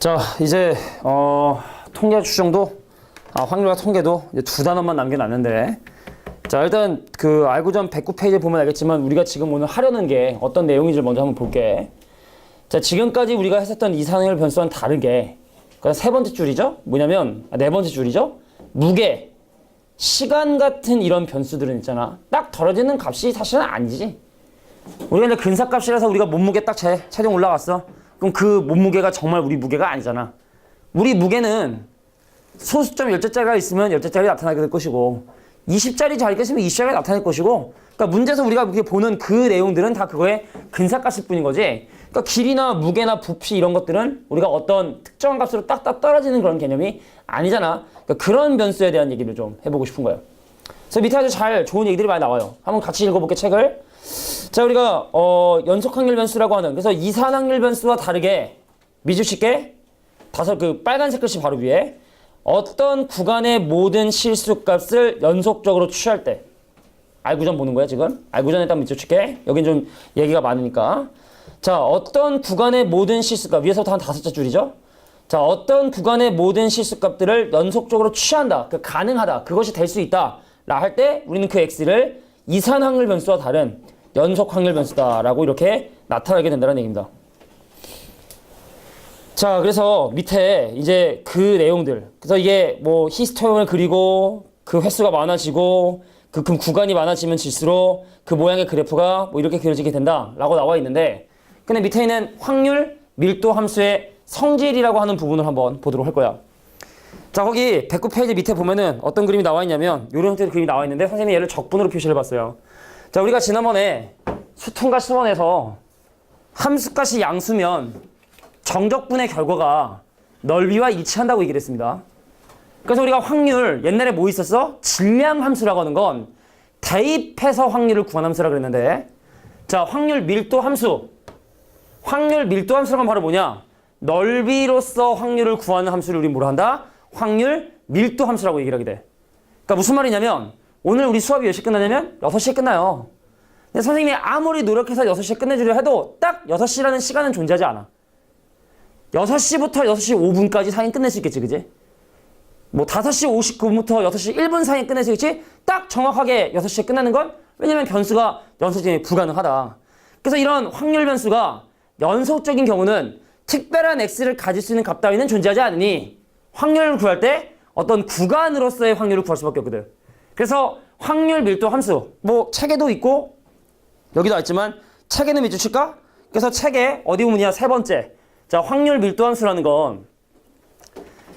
자, 이제 통계 추정도 확률과 통계도 이제 두 단원만 남겨놨는데, 자, 일단 그 알고전 109페이지 보면 알겠지만 우리가 지금 오늘 하려는 게 어떤 내용인지 먼저 한번 볼게. 자, 지금까지 우리가 했었던 이산화율 변수와는 다르게, 그러니까 세 번째 줄이죠? 뭐냐면 네 번째 줄이죠? 무게, 시간 같은 이런 변수들은 있잖아. 딱 떨어지는 값이 사실은 아니지. 우리가 이제 근사값이라서 우리가 몸무게 딱 체중 올라갔어. 그럼 그 몸무게가 정말 우리 무게가 아니잖아. 우리 무게는 소수점 10자리가 있으면 10자리 나타나게 될 것이고 20자리 자리가 있으면 20자리가 나타날 것이고, 그러니까 문제에서 우리가 이렇게 보는 그 내용들은 다 그거의 근사값일 뿐인 거지. 그러니까 길이나 무게나 부피 이런 것들은 우리가 어떤 특정한 값으로 딱딱 떨어지는 그런 개념이 아니잖아. 그러니까 그런 변수에 대한 얘기를 좀 해보고 싶은 거예요. 그래서 밑에 아주 좋은 얘기들이 많이 나와요. 한번 같이 읽어볼게, 책을. 자, 우리가 연속 확률 변수라고 하는, 그래서 이산 확률 변수와 다르게 미주 쉽게 그 빨간색 글씨 바로 위에 어떤 구간의 모든 실수값을 연속적으로 취할 때, 알구전 보는 거야 지금. 알구전 일단 밑줄 칠게. 여긴 좀 얘기가 많으니까. 자, 어떤 구간의 모든 실수값, 위에서부터 한 5자 줄이죠. 자, 어떤 구간의 모든 실수값들을 연속적으로 취한다, 그 가능하다, 그것이 될 수 있다 라 할 때 우리는 그 x를 이산 확률 변수와 다른 연속 확률 변수다라고 이렇게 나타나게 된다는 얘기입니다. 자, 그래서 밑에 이제 그 내용들, 그래서 이게 뭐 히스토그램을 그리고 그 횟수가 많아지고 그 구간이 많아지면 질수록 그 모양의 그래프가 뭐 이렇게 그려지게 된다라고 나와 있는데, 근데 밑에 있는 확률 밀도 함수의 성질이라고 하는 부분을 한번 보도록 할 거야. 자, 거기 109페이지 밑에 보면은 어떤 그림이 나와 있냐면 이런 형태의 그림이 나와 있는데, 선생님이 얘를 적분으로 표시를 해봤어요. 자, 우리가 지난번에 수통과 수원에서 함수값이 양수면 정적분의 결과가 넓이와 일치한다고 얘기를 했습니다. 그래서 우리가 확률, 옛날에 뭐 있었어? 질량 함수라고 하는 건 대입해서 확률을 구한 함수라고 그랬는데, 자, 확률 밀도 함수. 확률 밀도 함수란 건 바로 뭐냐? 넓이로서 확률을 구하는 함수를 우리 뭐라 한다? 확률 밀도 함수라고 얘기를 하게 돼. 그러니까 무슨 말이냐면 오늘 우리 수업이 몇 시에 끝나냐면 6시에 끝나요. 근데 선생님이 아무리 노력해서 6시에 끝내주려 해도 딱 6시라는 시간은 존재하지 않아. 6시부터 6시 5분까지 사이에 끝낼 수 있겠지, 그지? 뭐 5시 59분부터 6시 1분 사이에 끝낼 수 있겠지? 딱 정확하게 6시에 끝나는 건 왜냐면 변수가 연속적이 불가능하다. 그래서 이런 확률 변수가 연속적인 경우는 특별한 x를 가질 수 있는 값 따위는 존재하지 않으니 확률을 구할 때 어떤 구간으로서의 확률을 구할 수밖에 없거든. 그래서 확률 밀도 함수, 뭐 책에도 있고 여기도 있지만 책에는 밑줄 칠까? 그래서 책에 어디 보면이야, 세 번째. 자, 확률 밀도 함수라는 건,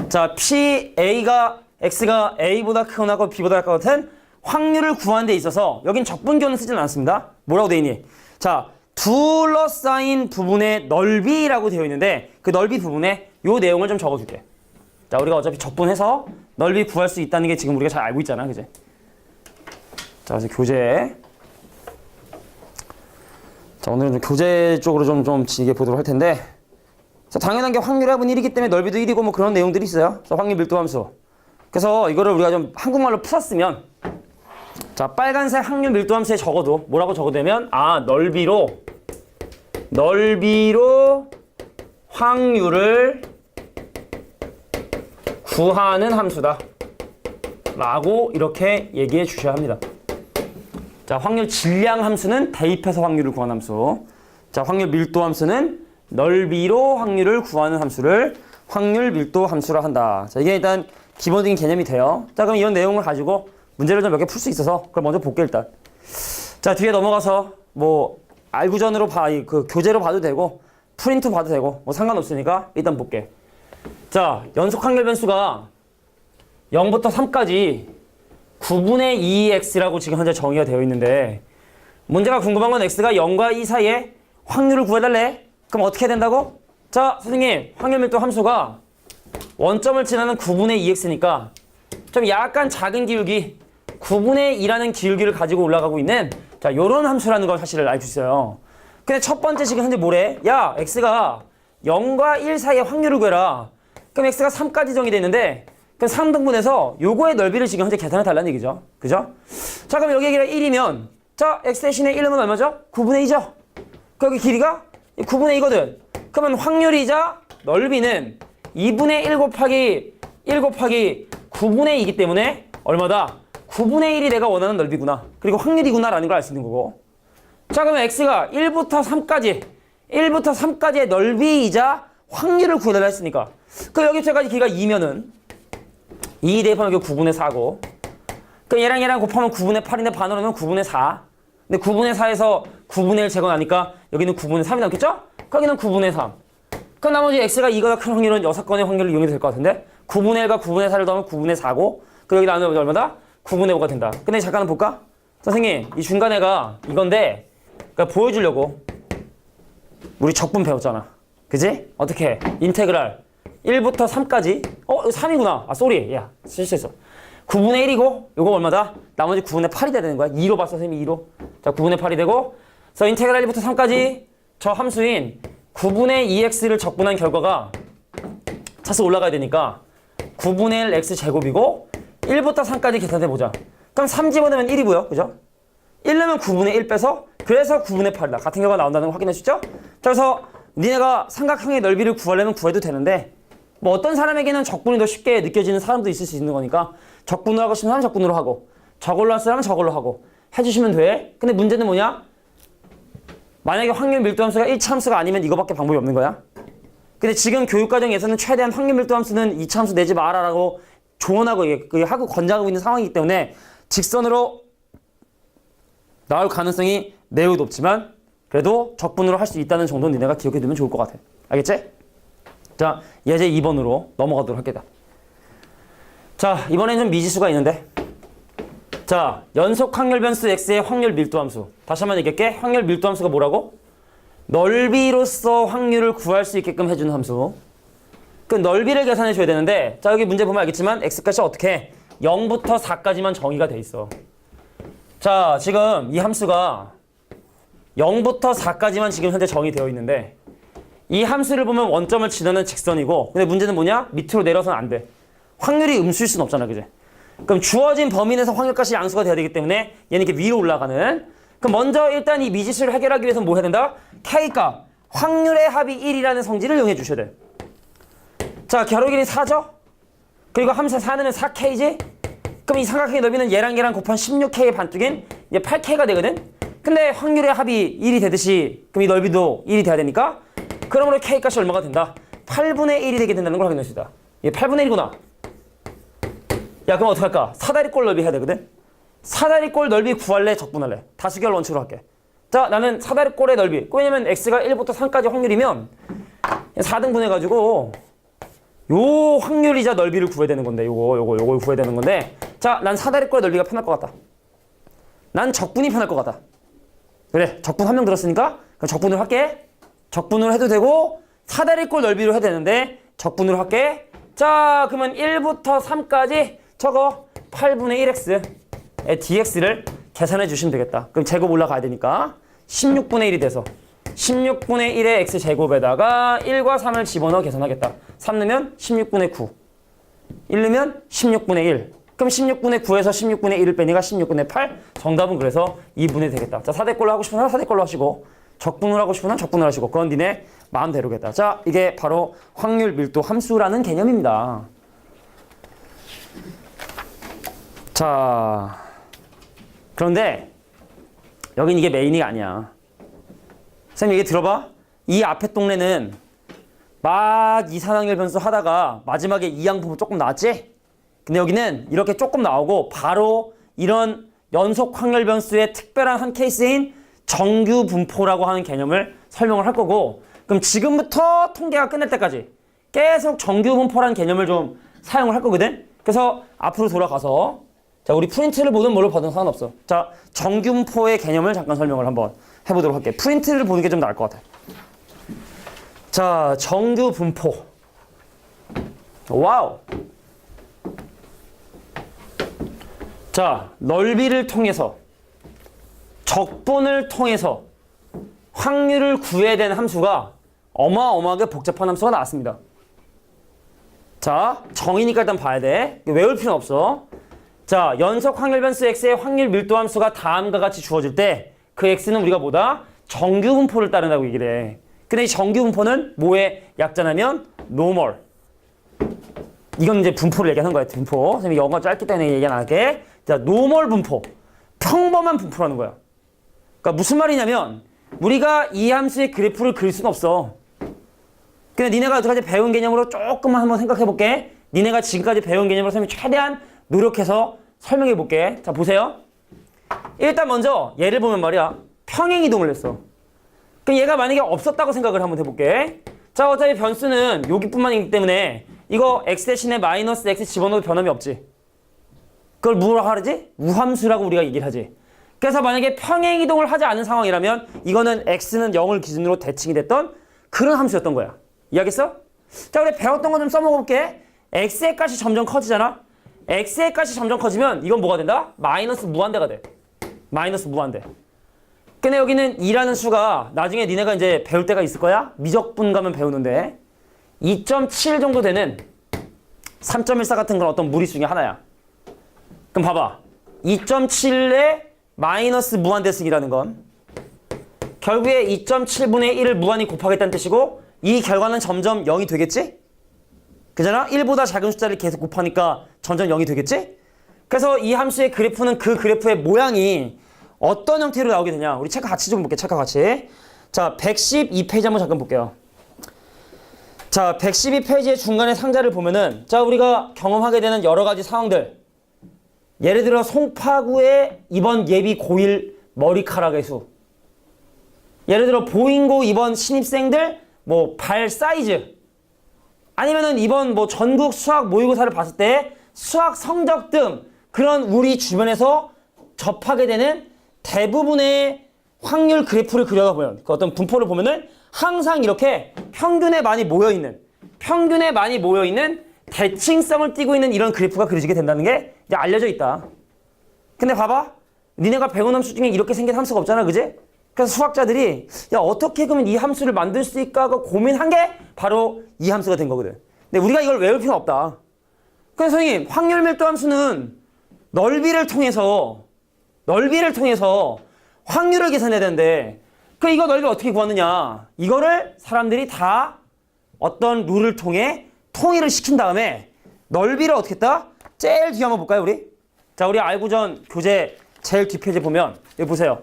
자, PA가 X가 A보다 크거나 B보다 작거나 같은 확률을 구하는 데 있어서 여긴 적분교는 쓰지는 않습니다. 뭐라고 되어 있니? 자, 둘러싸인 부분의 넓이라고 되어 있는데 그 넓이 부분에 요 내용을 좀 적어줄게. 자, 우리가 어차피 적분해서 넓이 구할 수 있다는 게 지금 우리가 잘 알고 있잖아, 그지? 자, 그래서 교재. 자, 오늘은 교재 쪽으로 좀 이게 보도록 할 텐데, 자, 당연한 게 확률 합은 1이기 때문에 넓이도 1이고 뭐 그런 내용들이 있어요. 그래서 확률 밀도 함수. 그래서 이거를 우리가 좀 한국말로 풀었으면, 자, 빨간색 확률 밀도 함수에 적어도 뭐라고 적어도 되면, 넓이로 확률을 구하는 함수다 라고 이렇게 얘기해 주셔야 합니다. 자, 확률 질량 함수는 대입해서 확률을 구하는 함수. 자, 확률 밀도 함수는 넓이로 확률을 구하는 함수를 확률 밀도 함수라 한다. 자, 이게 일단 기본적인 개념이 돼요. 자, 그럼 이런 내용을 가지고 문제를 좀 몇 개 풀 수 있어서 그걸 먼저 볼게, 일단. 자, 뒤에 넘어가서 뭐 알구전으로 그 교재로 봐도 되고 프린트 봐도 되고 뭐 상관없으니까 일단 볼게. 자, 연속 확률 변수가 0부터 3까지 9분의 2x라고 지금 현재 정의가 되어 있는데, 문제가 궁금한 건 x가 0과 2 사이에 확률을 구해달래? 그럼 어떻게 된다고? 자, 선생님, 확률 밀도 함수가 원점을 지나는 9분의 2x니까 좀 약간 작은 기울기 9분의 2라는 기울기를 가지고 올라가고 있는, 자, 요런 함수라는 걸 사실 알 수 있어요. 근데 첫 번째 지금 현재 뭐래? 야, x가 0과 1 사이에 확률을 구해라. 그럼 x가 3까지 정의되어 있는데, 그럼 3등분해서 요거의 넓이를 지금 현재 계산해 달라는 얘기죠. 그죠? 자, 그럼 여기가 1이면, 자, x 대신에 1은 얼마죠? 9분의 2죠? 그 여기 길이가 9분의 2거든. 그러면 확률이자 넓이는 2분의 1 곱하기 1 곱하기 9분의 2이기 때문에 얼마다? 9분의 1이 내가 원하는 넓이구나. 그리고 확률이구나라는 걸 알 수 있는 거고. 자, 그러면 x가 1부터 3까지의 넓이이자 확률을 구해달라 했으니까. 그 여기서까지 길이가 2면은 2 대입하면 이게 9분의 4고. 그럼 얘랑 곱하면 9분의 8인데 반으로 넣으면 9분의 4. 근데 9분의 4에서 9분의 1 제거하니까 여기는 9분의 3이 남겠죠? 거기는 9분의 3. 그럼 나머지 x가 2보다 큰 확률은 6건의 확률을 이용해도 될 것 같은데 9분의 1과 9분의 4를 더하면 9분의 4고 그 여기 나누면 얼마다? 9분의 5가 된다. 근데 잠깐 볼까? 선생님 이 중간에가 이건데 그러니까 보여주려고 우리 적분 배웠잖아. 그지? 어떻게? 인테그랄 1부터 3까지 이거 3이구나. 아 쏘리 야 실수했어. 9분의 1이고 이거 얼마다? 나머지 9분의 8이 돼야 되는 거야. 2로 봤어 선생님이 2로. 자 9분의 8이 되고 그래서 인테그랄 1부터 3까지 저 함수인 9분의 2x를 적분한 결과가 차수 올라가야 되니까 9분의 1 x 제곱이고 1부터 3까지 계산해보자. 그럼 3 집어넣으면 1이고요. 그죠? 1 넣으면 9분의 1 빼서 그래서 9분의 8이다. 같은 결과가 나온다는 거 확인해 주시죠? 그래서 니네가 삼각형의 넓이를 구하려면 구해도 되는데 뭐 어떤 사람에게는 적분이 더 쉽게 느껴지는 사람도 있을 수 있는 거니까 적분으로 하고 싶은 사람은 적분으로 하고 저걸로 할 사람은 저걸로 하고 해주시면 돼. 근데 문제는 뭐냐? 만약에 확률 밀도 함수가 1차 함수가 아니면 이거밖에 방법이 없는 거야. 근데 지금 교육과정에서는 최대한 확률 밀도 함수는 2차 함수 내지 마라라고 조언하고 하고 권장하고 있는 상황이기 때문에 직선으로 나올 가능성이 매우 높지만 그래도 적분으로 할 수 있다는 정도는 니네가 기억해 두면 좋을 것 같아. 알겠지? 자, 예제 2번으로 넘어가도록 할게요. 자, 이번엔 좀 미지수가 있는데 자, 연속 확률 변수 x의 확률 밀도 함수. 다시 한번 얘기할게. 확률 밀도 함수가 뭐라고? 넓이로서 확률을 구할 수 있게끔 해주는 함수. 그 넓이를 계산해 줘야 되는데 자, 여기 문제 보면 알겠지만 x값이 어떻게 0부터 4까지만 정의가 돼 있어. 자, 지금 이 함수가 0부터 4까지만 지금 현재 정의되어 있는데 이 함수를 보면 원점을 지나는 직선이고 근데 문제는 뭐냐? 밑으로 내려서는 안 돼. 확률이 음수일 수는 없잖아. 그지? 그럼 주어진 범위 내에서 확률값이 양수가 돼야 되기 때문에 얘는 이렇게 위로 올라가는. 그럼 먼저 일단 이 미지수를 해결하기 위해서는 뭐 해야 된다? K값, 확률의 합이 1이라는 성질을 이용해 주셔야 돼. 자, 괄호길이 4죠? 그리고 함수 4는 4K지? 그럼 이 삼각형의 넓이는 얘랑 곱한 16K의 반쪽인 이제 8K가 되거든? 근데 확률의 합이 1이 되듯이 그럼 이 넓이도 1이 돼야 되니까 그러므로 K값이 얼마가 된다? 8분의 1이 되게 된다는 걸 확인해 주시다. 이게 8분의 1이구나. 야, 그럼 어떡할까? 사다리꼴 넓이 해야 되거든? 사다리꼴 넓이 구할래? 적분할래? 다수결 원칙으로 할게. 자, 나는 사다리꼴의 넓이. 왜냐면 x가 1부터 3까지 확률이면 4등분 해가지고 요 확률이자 넓이를 구해야 되는 건데 요걸 구해야 되는 건데 자, 난 사다리꼴의 넓이가 편할 것 같다. 난 적분이 편할 것 같다. 그래, 적분 한 명 들었으니까 그럼 적분을 할게. 적분을 해도 되고 사다리꼴 넓이로 해야 되는데 적분으로 할게. 자, 그러면 1부터 3까지 저거 8분의 1x의 dx를 계산해 주시면 되겠다. 그럼 제곱 올라가야 되니까 16분의 1이 돼서 16분의 1의 x제곱에다가 1과 3을 집어넣어 계산하겠다. 3 넣으면 16분의 9 1 넣으면 16분의 1 그럼 16분의 9에서 16분의 1을 빼니까 16분의 8 정답은 그래서 2분의 되겠다. 자, 사대꼴로 하고 싶은 사람 사대꼴로 하시고 적분을 하고 싶은 사람 적분을 하시고 그건 니네 마음대로겠다. 자, 이게 바로 확률 밀도 함수라는 개념입니다. 자, 그런데 여긴 이게 메인이 아니야. 선생님 얘기 들어봐. 이 앞에 동네는 막 이산확률 변수 하다가 마지막에 이항분모 조금 나왔지? 근데 여기는 이렇게 조금 나오고 바로 이런 연속 확률 변수의 특별한 한 케이스인 정규 분포라고 하는 개념을 설명을 할 거고 그럼 지금부터 통계가 끝날 때까지 계속 정규 분포라는 개념을 좀 사용을 할 거거든? 그래서 앞으로 돌아가서 자, 우리 프린트를 보든 뭘로 보든 상관없어. 자, 정규 분포의 개념을 잠깐 설명을 한번 해보도록 할게. 프린트를 보는 게 좀 나을 것 같아. 자, 정규 분포. 와우. 자, 넓이를 통해서 적분을 통해서 확률을 구해야 되는 함수가 어마어마하게 복잡한 함수가 나왔습니다. 자, 정의니까 일단 봐야 돼. 외울 필요는 없어. 자, 연속 확률 변수 x의 확률 밀도 함수가 다음과 같이 주어질 때 그 x는 우리가 뭐다? 정규 분포를 따른다고 얘기를 해. 근데 이 정규 분포는 뭐의 약자냐면 normal. 이건 이제 분포를 얘기하는 거야. 분포. 선생님이 영어가 짧기 때문에 얘기 안 할게. 자, 노멀 분포. 평범한 분포라는 거야. 그러니까 무슨 말이냐면 우리가 이 함수의 그래프를 그릴 수는 없어. 근데 니네가 여태까지 배운 개념으로 조금만 한번 생각해 볼게. 니네가 지금까지 배운 개념으로 선생님이 최대한 노력해서 설명해 볼게. 자, 보세요. 일단 먼저 얘를 보면 말이야. 평행 이동을 했어. 그럼 얘가 만약에 없었다고 생각을 한번 해볼게. 자, 어차피 변수는 여기뿐만이기 때문에 이거 x 대신에 마이너스 x 집어넣어도 변함이 없지. 그걸 뭐라 하지? 우함수라고 우리가 얘기를 하지. 그래서 만약에 평행 이동을 하지 않은 상황이라면 이거는 x는 0을 기준으로 대칭이 됐던 그런 함수였던 거야. 이해하겠어? 자, 우리 배웠던 거 좀 써먹어볼게. x의 값이 점점 커지잖아. x의 값이 점점 커지면 이건 뭐가 된다? 마이너스 무한대가 돼. 마이너스 무한대. 근데 여기는 2라는 수가 나중에 니네가 이제 배울 때가 있을 거야. 미적분 가면 배우는데 2.7 정도 되는 3.14 같은 그런 어떤 무리수 중에 하나야. 그럼 봐봐. 2.7의 마이너스 무한대승이라는 건 결국에 2.7분의 1을 무한히 곱하겠다는 뜻이고 이 결과는 점점 0이 되겠지? 그잖아? 1보다 작은 숫자를 계속 곱하니까 점점 0이 되겠지? 그래서 이 함수의 그래프는 그 그래프의 모양이 어떤 형태로 나오게 되냐? 우리 체크 같이 좀 볼게요. 체크 같이. 자, 112페이지 한번 잠깐 볼게요. 자, 112페이지의 중간에 상자를 보면은 자, 우리가 경험하게 되는 여러 가지 상황들. 예를 들어 송파구의 이번 예비 고1 머리카락의 수. 예를 들어 보잉고 이번 신입생들 뭐 발 사이즈. 아니면은 이번 뭐 전국 수학 모의고사를 봤을 때 수학 성적 등 그런 우리 주변에서 접하게 되는 대부분의 확률 그래프를 그려보면 그 어떤 분포를 보면은 항상 이렇게 평균에 많이 모여있는 대칭성을 띠고 있는 이런 그래프가 그려지게 된다는 게 이제 알려져 있다. 근데 봐봐. 니네가 배운 함수 중에 이렇게 생긴 함수가 없잖아. 그지? 그래서 수학자들이 야 어떻게 그러면 이 함수를 만들 수 있을까 하고 고민한 게 바로 이 함수가 된 거거든. 근데 우리가 이걸 외울 필요는 없다. 그래서 선생님 확률 밀도 함수는 넓이를 통해서 확률을 계산해야 되는데 그 이거 넓이 어떻게 구하느냐. 이거를 사람들이 다 어떤 룰을 통해 통일을 시킨 다음에 넓이를 어떻게 했다? 제일 뒤에 한번 볼까요 우리? 자, 우리 알고전 교재 제일 뒷페이지 보면 여기 보세요.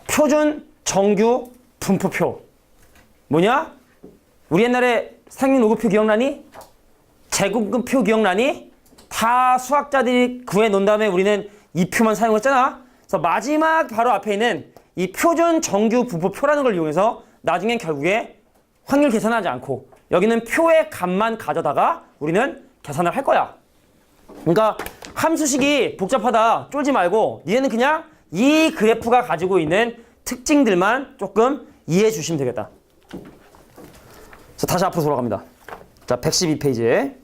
표준 정규 분포표. 뭐냐? 우리 옛날에 상위 노급표 기억나니? 제곱근표 기억나니? 다 수학자들이 구해 놓은 다음에 우리는 이 표만 사용했잖아. 그래서 마지막 바로 앞에 있는 이 표준 정규 분포표라는 걸 이용해서 나중엔 결국에 확률 계산하지 않고 여기는 표의 값만 가져다가 우리는 계산을 할 거야. 그러니까 함수식이 복잡하다 쫄지 말고 니네는 그냥 이 그래프가 가지고 있는 특징들만 조금 이해해 주시면 되겠다. 자, 다시 앞으로 돌아갑니다. 자, 112페이지.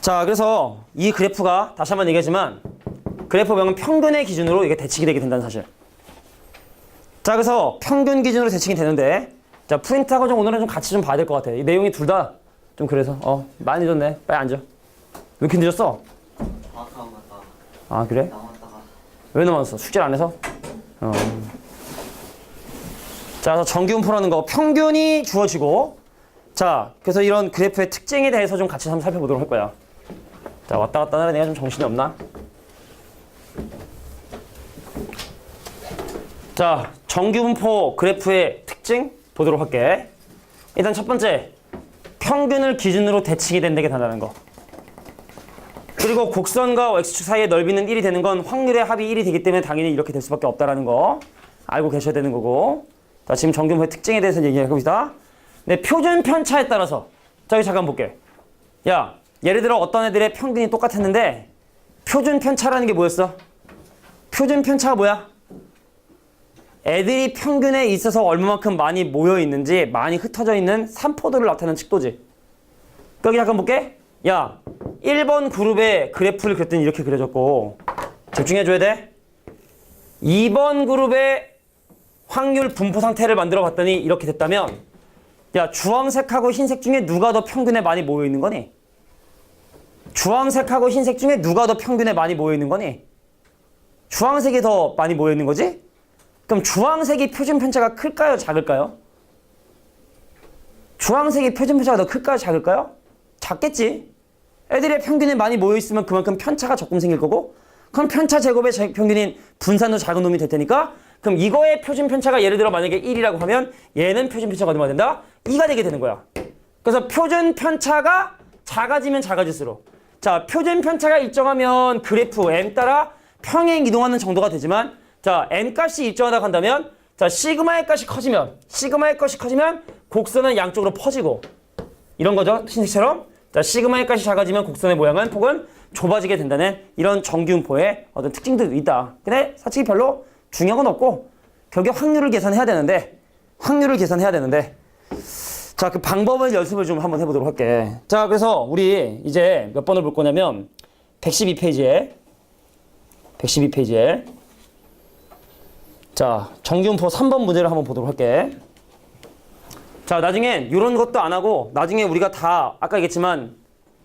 자, 그래서 이 그래프가 다시 한번 얘기하지만 그래프명은 평균의 기준으로 이게 대칭이 되게 된다는 사실. 자, 그래서 평균 기준으로 대칭이 되는데 자, 프린트하고 좀 오늘은 좀 같이 좀 봐야 될 것 같아. 이 내용이 둘 다 좀 그래서 많이 늦었네. 빨리 앉아. 왜 이렇게 늦었어? 아, 그래? 왜 넘어졌어? 숙제를 안 해서? 자, 그래서 정규분포라는 거 평균이 주어지고 자, 그래서 이런 그래프의 특징에 대해서 좀 같이 한번 살펴보도록 할 거야. 자, 왔다 갔다 하느라 내가 좀 정신이 없나? 자, 정규분포 그래프의 특징 보도록 할게. 일단 첫 번째, 평균을 기준으로 대칭이 된다게 된다는 거. 그리고 곡선과 x축 사이의 넓이는 1이 되는 건 확률의 합이 1이 되기 때문에 당연히 이렇게 될 수밖에 없다라는 거 알고 계셔야 되는 거고. 자, 지금 정규분포의 특징에 대해서 얘기해 봅시다. 네, 표준 편차에 따라서 자, 여기 잠깐 볼게. 야, 예를 들어 어떤 애들의 평균이 똑같았는데 표준 편차라는 게 뭐였어? 표준 편차가 뭐야? 애들이 평균에 있어서 얼마만큼 많이 모여 있는지 많이 흩어져 있는 산포도를 나타내는 칙도지. 여기 잠깐 볼게. 야, 1번 그룹의 그래프를 그렸더니 이렇게 그려졌고 집중해줘야 돼. 2번 그룹의 확률 분포 상태를 만들어 봤더니 이렇게 됐다면 야, 주황색하고 흰색 중에 누가 더 평균에 많이 모여 있는 거니? 주황색하고 흰색 중에 누가 더 평균에 많이 모여 있는 거니? 주황색이 더 많이 모여 있는 거지? 그럼 주황색이 표준 편차가 클까요? 작을까요? 주황색이 표준 편차가 더 클까요? 작을까요? 작겠지. 애들의 평균이 많이 모여있으면 그만큼 편차가 조금 생길 거고, 그럼 편차 제곱의 평균인 분산도 작은 놈이 될 테니까, 그럼 이거의 표준 편차가 예를 들어 만약에 1이라고 하면 얘는 표준 편차가 얼마나 된다? 2가 되게 되는 거야. 그래서 표준 편차가 작아지면 작아질수록, 자, 표준 편차가 일정하면 그래프 m 따라 평행 이동하는 정도가 되지만, 자, m 값이 일정하다고 한다면, 자, 시그마의 값이 커지면 곡선은 양쪽으로 퍼지고, 이런 거죠. 신식처럼. 자, 시그마의 값이 작아지면 곡선의 모양은 폭은 좁아지게 된다는 이런 정규분포의 어떤 특징들도 있다. 근데 솔직히 별로 중요한 건 없고, 결국 확률을 계산해야 되는데, 자, 그 방법을 연습을 좀 한번 해보도록 할게. 자, 그래서 우리 이제 몇 번을 볼 거냐면 112페이지에 자, 정규분포 3번 문제를 한번 보도록 할게. 자, 나중엔 이런 것도 안 하고 나중에 우리가 다 아까 얘기했지만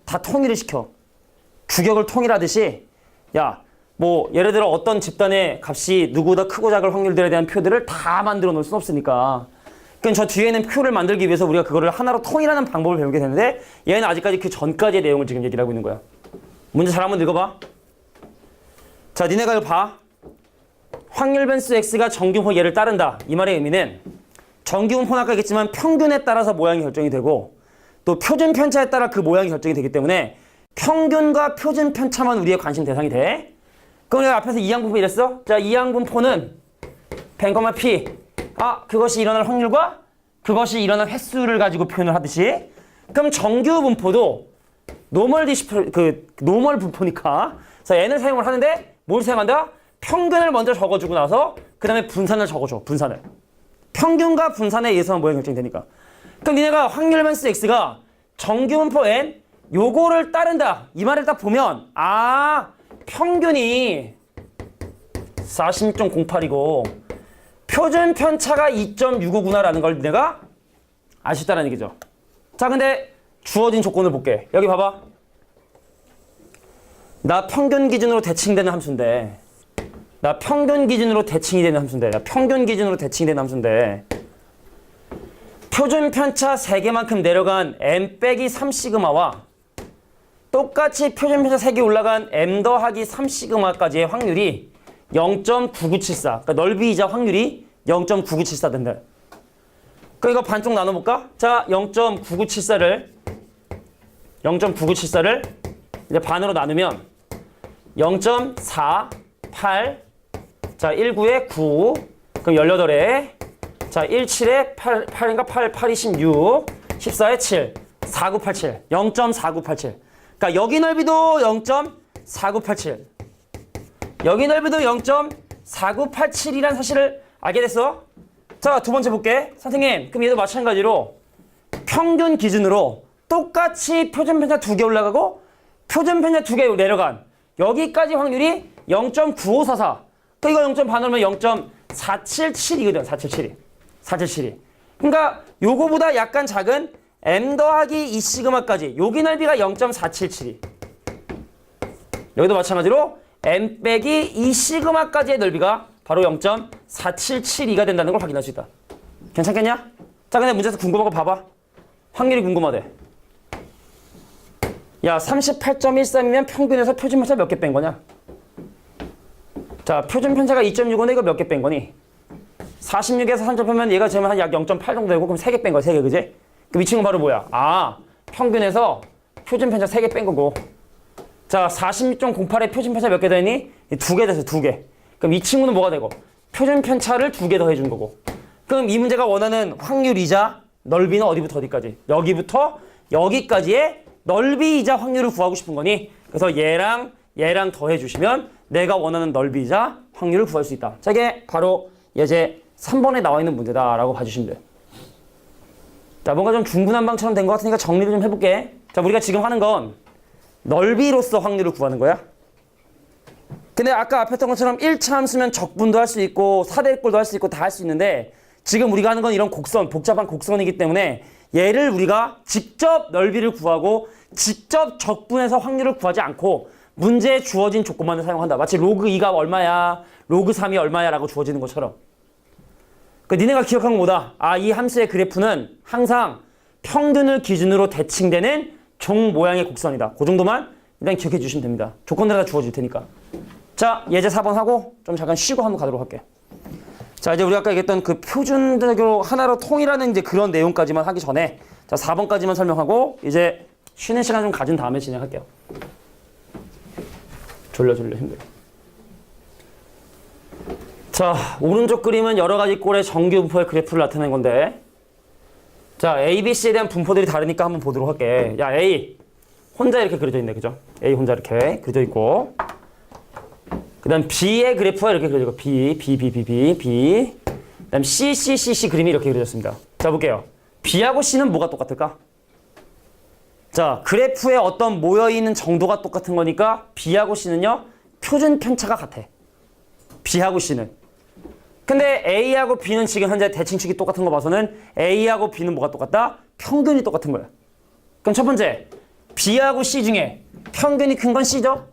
다 통일을 시켜. 규격을 통일하듯이, 야, 뭐 예를 들어 어떤 집단의 값이 누구보다 크고 작을 확률들에 대한 표들을 다 만들어 놓을 순 없으니까, 그럼 저 뒤에는 표를 만들기 위해서 우리가 그거를 하나로 통일하는 방법을 배우게 되는데, 얘는 아직까지 그 전까지의 내용을 지금 얘기를 하고 있는 거야. 문제 잘 한번 읽어봐. 자, 니네가 이거 봐. 확률 변수 x가 정규분포 얘를 따른다. 이 말의 의미는 정규분포는 아까 얘기했지만 평균에 따라서 모양이 결정이 되고, 또 표준 편차에 따라 그 모양이 결정이 되기 때문에 평균과 표준 편차만 우리의 관심 대상이 돼. 그럼 내가 앞에서 이항분포 이랬어? 자, 이항분포는 벤, p. 아, 그것이 일어날 확률과 그것이 일어날 횟수를 가지고 표현을 하듯이, 그럼 정규분포도 노멀 분포니까, 그래서 n을 사용을 하는데 뭘 사용한다? 평균을 먼저 적어주고 나서 그 다음에 분산을 적어줘. 분산을. 평균과 분산에 의해서만 모양이 결정이 되니까. 그럼 니네가 확률 변수 x가 정규분포 n 요거를 따른다. 이 말을 딱 보면, 아, 평균이 46.08이고 표준 편차가 2.65구나 라는 걸 내가 알 수 있다는 얘기죠. 자, 근데 주어진 조건을 볼게. 여기 봐봐. 나 평균 기준으로 대칭되는 함수인데, 표준 편차 3개만큼 내려간 m 빼기 3시그마와 똑같이 표준 편차 3개 올라간 m 더하기 3시그마까지의 확률이 0.9974. 그러니까 넓이이자 확률이 0.9974 된다. 그럼 이거 반쪽 나눠볼까? 자, 0.9974를 이제 반으로 나누면 0.48, 자, 19에 9, 그럼 18에, 자, 17에 8, 8인가 8, 8, 26, 14에 7, 4987, 0.4987. 그러니까 여기 넓이도 0.4987. 여기 넓이도 0.4987이라는 사실을 알게 됐어. 자, 두 번째 볼게. 선생님, 그럼 얘도 마찬가지로 평균 기준으로 똑같이 표준 편차 2개 올라가고 표준 편차 2개 내려간 여기까지 확률이 0.9544. 또 이거 0점 반으로면 0.477이거든. 477이. 그러니까 요거보다 약간 작은 m 더하기 2시그마까지 여기 넓이가 0.477이. 여기도 마찬가지로 m 빼기 2시그마까지의 넓이가 바로 0.4772가 된다는 걸 확인할 수 있다. 괜찮겠냐? 자, 근데 문제에서 궁금한 거 봐봐. 확률이 궁금하대. 야, 38.13이면 평균에서 표준 편차 몇 개 뺀 거냐? 자, 표준 편차가 2.65인데 이거 몇 개 뺀 거니? 46에서 3점 빼면 얘가 지금 한 약 0.8 정도 되고, 그럼 3개 뺀 거야, 3개, 그지? 그럼 이 친구 바로 뭐야? 아, 평균에서 표준 편차 3개 뺀 거고. 자, 46.08에 표준 편차 몇 개 되니? 2개 됐어, 2개. 그럼 이 친구는 뭐가 되고? 표준 편차를 2개 더 해준 거고. 그럼 이 문제가 원하는 확률이자 넓이는 어디부터 어디까지? 여기부터 여기까지의 넓이이자 확률을 구하고 싶은 거니? 그래서 얘랑 더해 주시면 내가 원하는 넓이이자 확률을 구할 수 있다. 자, 이게 바로 예제 3번에 나와 있는 문제다라고 봐주시면 돼요. 자, 뭔가 좀 중구난방처럼 된 것 같으니까 정리를 좀 해볼게. 자, 우리가 지금 하는 건 넓이로서 확률을 구하는 거야. 근데 아까 앞에 했던 것처럼 1차 함수면 적분도 할 수 있고 4대꼴도 할 수 있고 다 할 수 있는데, 지금 우리가 하는 건 이런 곡선, 복잡한 곡선이기 때문에 얘를 우리가 직접 넓이를 구하고 직접 적분해서 확률을 구하지 않고 문제에 주어진 조건만을 사용한다. 마치 로그 2가 얼마야, 로그 3이 얼마야 라고 주어지는 것처럼. 그 니네가 기억한 건 뭐다? 아, 이 함수의 그래프는 항상 평균을 기준으로 대칭되는 종 모양의 곡선이다. 그 정도만 일단 기억해 주시면 됩니다. 조건들 다 주어질 테니까. 자, 예제 4번 하고 좀 잠깐 쉬고 한번 가도록 할게요. 자, 이제 우리 아까 얘기했던 그 표준대로 하나로 통일하는 이제 그런 내용까지만 하기 전에 자, 4번까지만 설명하고 이제 쉬는 시간 좀 가진 다음에 진행할게요. 졸려 힘들어. 자, 오른쪽 그림은 여러 가지 꼴의 정규 분포의 그래프를 나타낸 건데 자, A, B, C에 대한 분포들이 다르니까 한번 보도록 할게. 야, A 혼자 이렇게 그려져 있네, 그죠? A 혼자 이렇게 그려져 있고 그 다음 B의 그래프가 이렇게 그려져 있고 B 그 다음 C 그림이 이렇게 그려졌습니다. 자, 볼게요. B하고 C는 뭐가 똑같을까? 자, 그래프에 어떤 모여있는 정도가 똑같은 거니까 B하고 C는요 표준 편차가 같아. B하고 C는. 근데 A하고 B는 지금 현재 대칭축이 똑같은 거 봐서는 A하고 B는 뭐가 똑같다? 평균이 똑같은 거야. 그럼 첫 번째, B하고 C 중에 평균이 큰 건 C죠?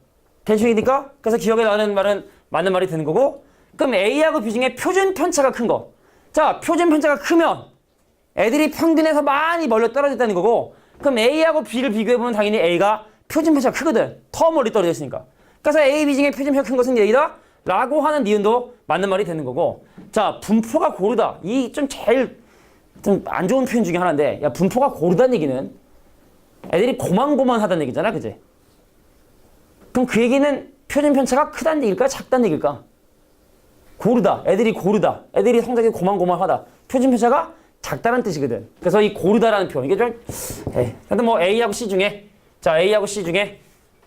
대칭이니까. 그래서 기억에 나는 말은 맞는 말이 되는 거고, 그럼 A하고 B 중에 표준 편차가 큰 거. 자, 표준 편차가 크면 애들이 평균에서 많이 멀리 떨어졌다는 거고, 그럼 A하고 B를 비교해보면 당연히 A가 표준 편차가 크거든. 더 멀리 떨어져 있으니까. 그래서 A, B 중에 표준 편차가 큰 것은 A다 라고 하는 니은도 맞는 말이 되는 거고, 자, 분포가 고르다. 이 좀 제일 좀 안 좋은 표현 중에 하나인데, 야, 분포가 고르다는 얘기는 애들이 고만고만하다는 얘기잖아, 그지? 그럼 그 얘기는 표준 편차가 크다는 얘기일까, 작다는 얘기일까? 고르다. 애들이 고르다. 애들이 성적이 고만고만하다. 표준 편차가 작다는 뜻이거든. 그래서 이 고르다라는 표현, 이게 좀, 근데 뭐 A하고 C 중에, 자, A하고 C 중에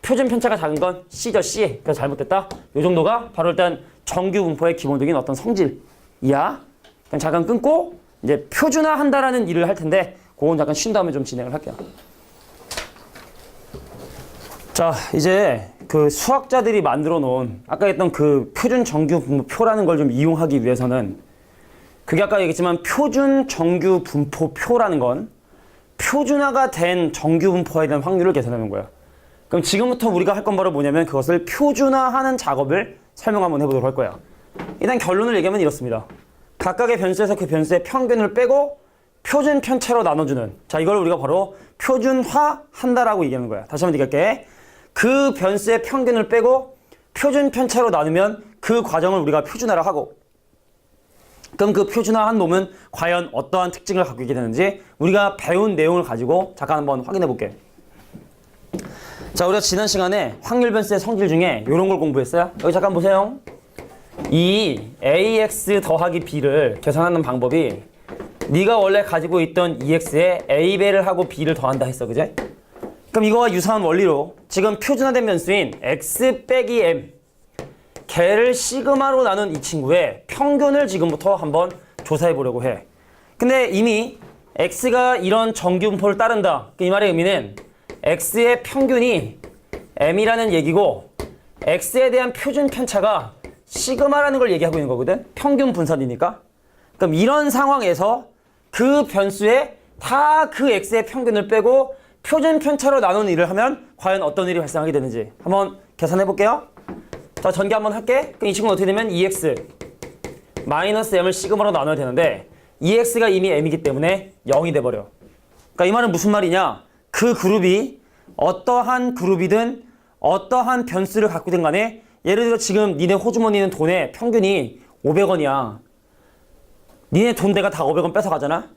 표준 편차가 작은 건 C죠, C. 그래서 잘못됐다. 이 정도가 바로 일단 정규 분포의 기본적인 어떤 성질이야. 그럼 잠깐 끊고 이제 표준화한다라는 일을 할 텐데 그건 잠깐 쉰 다음에 좀 진행을 할게요. 자, 이제 그 수학자들이 만들어 놓은 아까 했던 그 표준 정규 분포표라는 걸 좀 이용하기 위해서는 그게 아까 얘기했지만 표준 정규 분포표라는 건 표준화가 된 정규 분포에 대한 확률을 계산하는 거야. 그럼 지금부터 우리가 할 건 바로 뭐냐면 그것을 표준화하는 작업을 설명 한번 해보도록 할 거야. 일단 결론을 얘기하면 이렇습니다. 각각의 변수에서 그 변수의 평균을 빼고 표준 편차로 나눠주는, 자, 이걸 우리가 바로 표준화한다라고 얘기하는 거야. 다시 한번 얘기할게. 그 변수의 평균을 빼고 표준 편차로 나누면 그 과정을 우리가 표준화를 하고, 그럼 그 표준화한 놈은 과연 어떠한 특징을 갖고 있게 되는지 우리가 배운 내용을 가지고 잠깐 한번 확인해 볼게. 자, 우리가 지난 시간에 확률 변수의 성질 중에 이런 걸 공부했어요. 여기 잠깐 보세요. 이 ax 더하기 b를 계산하는 방법이 네가 원래 가지고 있던 ex에 a배를 하고 b를 더한다 했어, 그제? 그럼 이거와 유사한 원리로 지금 표준화된 변수인 x 빼기 m 걔를 시그마로 나눈 이 친구의 평균을 지금부터 한번 조사해 보려고 해. 근데 이미 x가 이런 정규분포를 따른다. 이 말의 의미는 x의 평균이 m이라는 얘기고 x에 대한 표준 편차가 시그마라는 걸 얘기하고 있는 거거든. 평균 분산이니까. 그럼 이런 상황에서 그 변수에 다 그 x의 평균을 빼고 표준 편차로 나누는 일을 하면 과연 어떤 일이 발생하게 되는지 한번 계산해 볼게요. 자, 전개 한번 할게. 그럼 이 친구는 어떻게 되면 2x 마이너스 m을 시그마로 나눠야 되는데 2x가 이미 m이기 때문에 0이 돼버려. 그러니까 이 말은 무슨 말이냐? 그 그룹이 어떠한 그룹이든 어떠한 변수를 갖고 든 간에 예를 들어 지금 니네 호주머니는 돈의 평균이 500원이야. 니네 돈대가 다 500원 뺏어가잖아?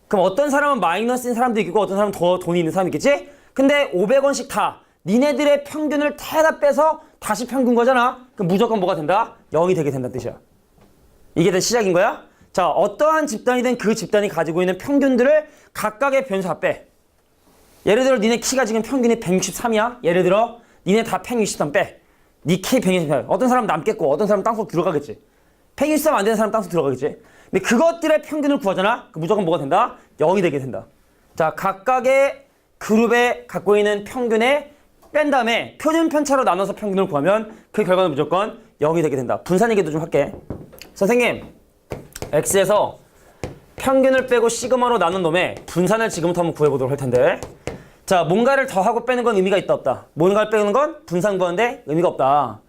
그럼 어떤 사람은 마이너스인 사람도 있고 어떤 사람은 더 돈이 있는 사람이 있겠지? 근데 500원씩 다 니네들의 평균을 다 빼서 다시 평균 거잖아? 그럼 무조건 뭐가 된다? 0이 되게 된다는 뜻이야. 이게 된 시작인 거야? 자, 어떠한 집단이든 그 집단이 가지고 있는 평균들을 각각의 변수 다 빼. 예를 들어 니네 키가 지금 평균이 163이야? 예를 들어 니네 다 163 빼. 니 키 163. 어떤 사람은 남겠고 어떤 사람은 땅속 들어가겠지. 163 안 되는 사람은 땅속 들어가겠지. 근데 그것들의 평균을 구하잖아? 무조건 뭐가 된다? 0이 되게 된다. 자, 각각의 그룹에 갖고 있는 평균에 뺀 다음에 표준 편차로 나눠서 평균을 구하면 그 결과는 무조건 0이 되게 된다. 분산 얘기도 좀 할게. 선생님, x에서 평균을 빼고 시그마로 나눈 놈의 분산을 지금부터 한번 구해보도록 할 텐데, 자, 뭔가를 더하고 빼는 건 의미가 있다 없다? 뭔가를 빼는 건 분산 구하는데 의미가 없다.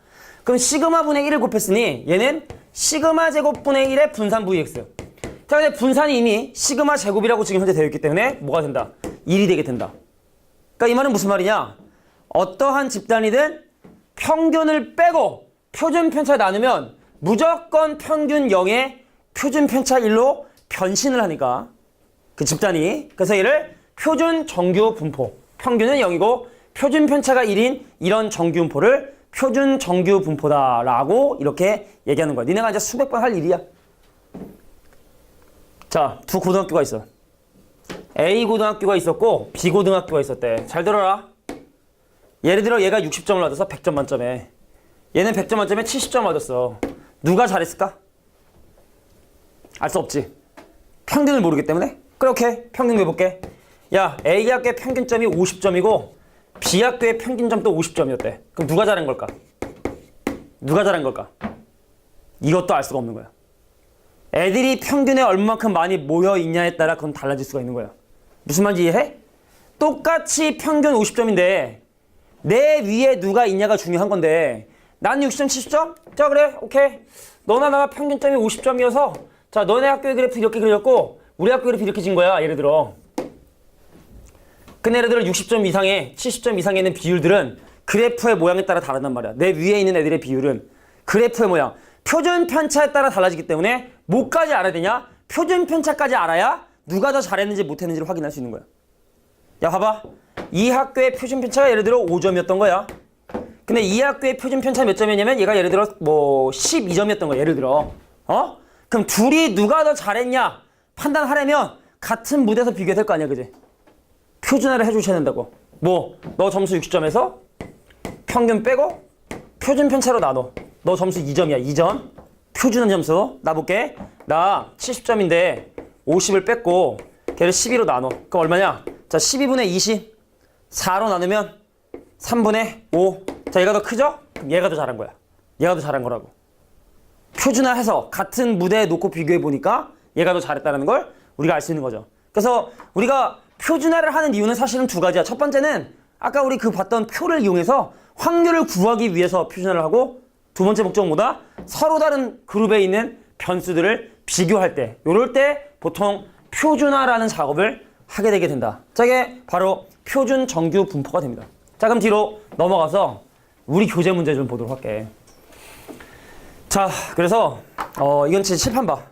그럼 시그마 분의 1을 곱했으니 얘는 시그마 제곱 분의 1의 분산 vx. 자, 근데 분산이 이미 시그마 제곱이라고 지금 현재 되어 있기 때문에 뭐가 된다? 1이 되게 된다. 그러니까 이 말은 무슨 말이냐? 어떠한 집단이든 평균을 빼고 표준 편차 나누면 무조건 평균 0에 표준 편차 1로 변신을 하니까 그 집단이. 그래서 얘를 표준 정규 분포. 평균은 0이고 표준 편차가 1인 이런 정규 분포를 표준 정규 분포다라고 이렇게 얘기하는 거야. 니네가 이제 수백 번 할 일이야. 자, 두 고등학교가 있어. A 고등학교가 있었고 B 고등학교가 있었대. 잘 들어라. 예를 들어 얘가 60점을 받아서 100점 만점에, 얘는 100점 만점에 70점 받았어. 누가 잘했을까? 알 수 없지. 평균을 모르기 때문에. 그렇게 평균 해볼게. 야, A 학교의 평균점이 50점이고 B 학교의 평균점도 50점이었대. 그럼 누가 잘한 걸까? 누가 잘한 걸까? 이것도 알 수가 없는 거야. 애들이 평균에 얼마만큼 많이 모여있냐에 따라 그건 달라질 수가 있는 거야. 무슨 말인지 이해해? 똑같이 평균 50점인데 내 위에 누가 있냐가 중요한 건데 난 60점, 70점? 자, 그래, 오케이. 너나 나가 평균점이 50점이어서 자, 너네 학교의 그래프 이렇게 그렸고 우리 학교 그래프 이렇게 진 거야, 예를 들어. 근데 예를 들어 60점 이상에 70점 이상에 있는 비율들은 그래프의 모양에 따라 다르단 말이야. 내 위에 있는 애들의 비율은 그래프의 모양, 표준 편차에 따라 달라지기 때문에 뭐까지 알아야 되냐? 표준 편차까지 알아야 누가 더 잘했는지 못했는지를 확인할 수 있는 거야. 야, 봐봐. 이 학교의 표준 편차가 예를 들어 5점이었던 거야. 근데 이 학교의 표준 편차 몇 점이었냐면 얘가 예를 들어 뭐 12점이었던 거야, 예를 들어. 그럼 둘이 누가 더 잘했냐 판단하려면 같은 무대에서 비교해야 될 거 아니야, 그지? 표준화를 해주셔야 된다고. 뭐, 너 점수 60점에서 평균 빼고 표준 편차로 나눠. 너 점수 2점이야, 2점. 표준한 점수. 나 볼게. 나 70점인데 50을 뺐고 걔를 12로 나눠. 그럼 얼마냐? 자, 12분의 20. 4로 나누면 3분의 5. 자, 얘가 더 크죠? 그럼 얘가 더 잘한 거야. 얘가 더 잘한 거라고. 표준화해서 같은 무대에 놓고 비교해 보니까 얘가 더 잘했다는 걸 우리가 알 수 있는 거죠. 그래서 우리가 표준화를 하는 이유는 사실은 두 가지야. 첫 번째는 아까 우리 그 봤던 표를 이용해서 확률을 구하기 위해서 표준화를 하고, 두 번째 목적은 뭐다? 서로 다른 그룹에 있는 변수들을 비교할 때, 요럴 때 보통 표준화라는 작업을 하게 되게 된다. 자, 이게 바로 표준 정규 분포가 됩니다. 자, 그럼 뒤로 넘어가서 우리 교재 문제 좀 보도록 할게. 자, 그래서 이건 진짜 칠판 봐.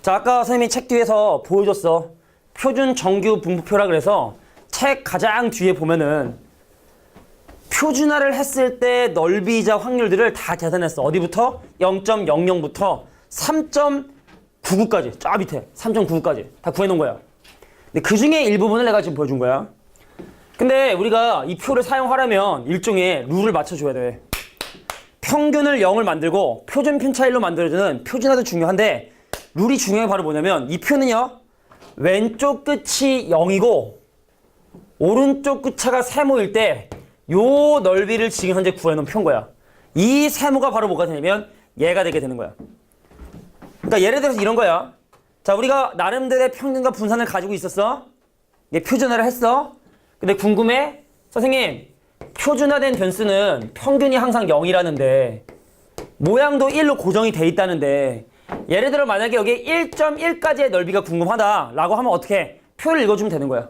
자, 아까 선생님이 책 뒤에서 보여줬어. 표준 정규 분포표라 그래서 책 가장 뒤에 보면은 표준화를 했을 때 넓이이자 확률들을 다 계산했어. 어디부터? 0.00부터 3.99까지. 저 밑에 3.99까지 다 구해놓은 거야. 근데 그 중에 일부분을 내가 지금 보여준 거야. 근데 우리가 이 표를 사용하려면 일종의 룰을 맞춰줘야 돼. 평균을 0을 만들고 표준 편차 1로 만들어주는 표준화도 중요한데, 룰이 중요한 게 바로 뭐냐면, 이 표는요 왼쪽 끝이 0이고 오른쪽 끝차가 세모일 때 요 넓이를 지금 현재 구해놓은 표인 거야. 이 세모가 바로 뭐가 되냐면 얘가 되게 되는 거야. 그러니까 예를 들어서 이런 거야. 자, 우리가 나름대로의 평균과 분산을 가지고 있었어. 얘 표준화를 했어. 근데 궁금해? 선생님, 표준화된 변수는 평균이 항상 0이라는데 모양도 1로 고정이 돼 있다는데, 예를 들어 만약에 여기 1.1까지의 넓이가 궁금하다 라고 하면 어떻게 해? 표를 읽어주면 되는 거야.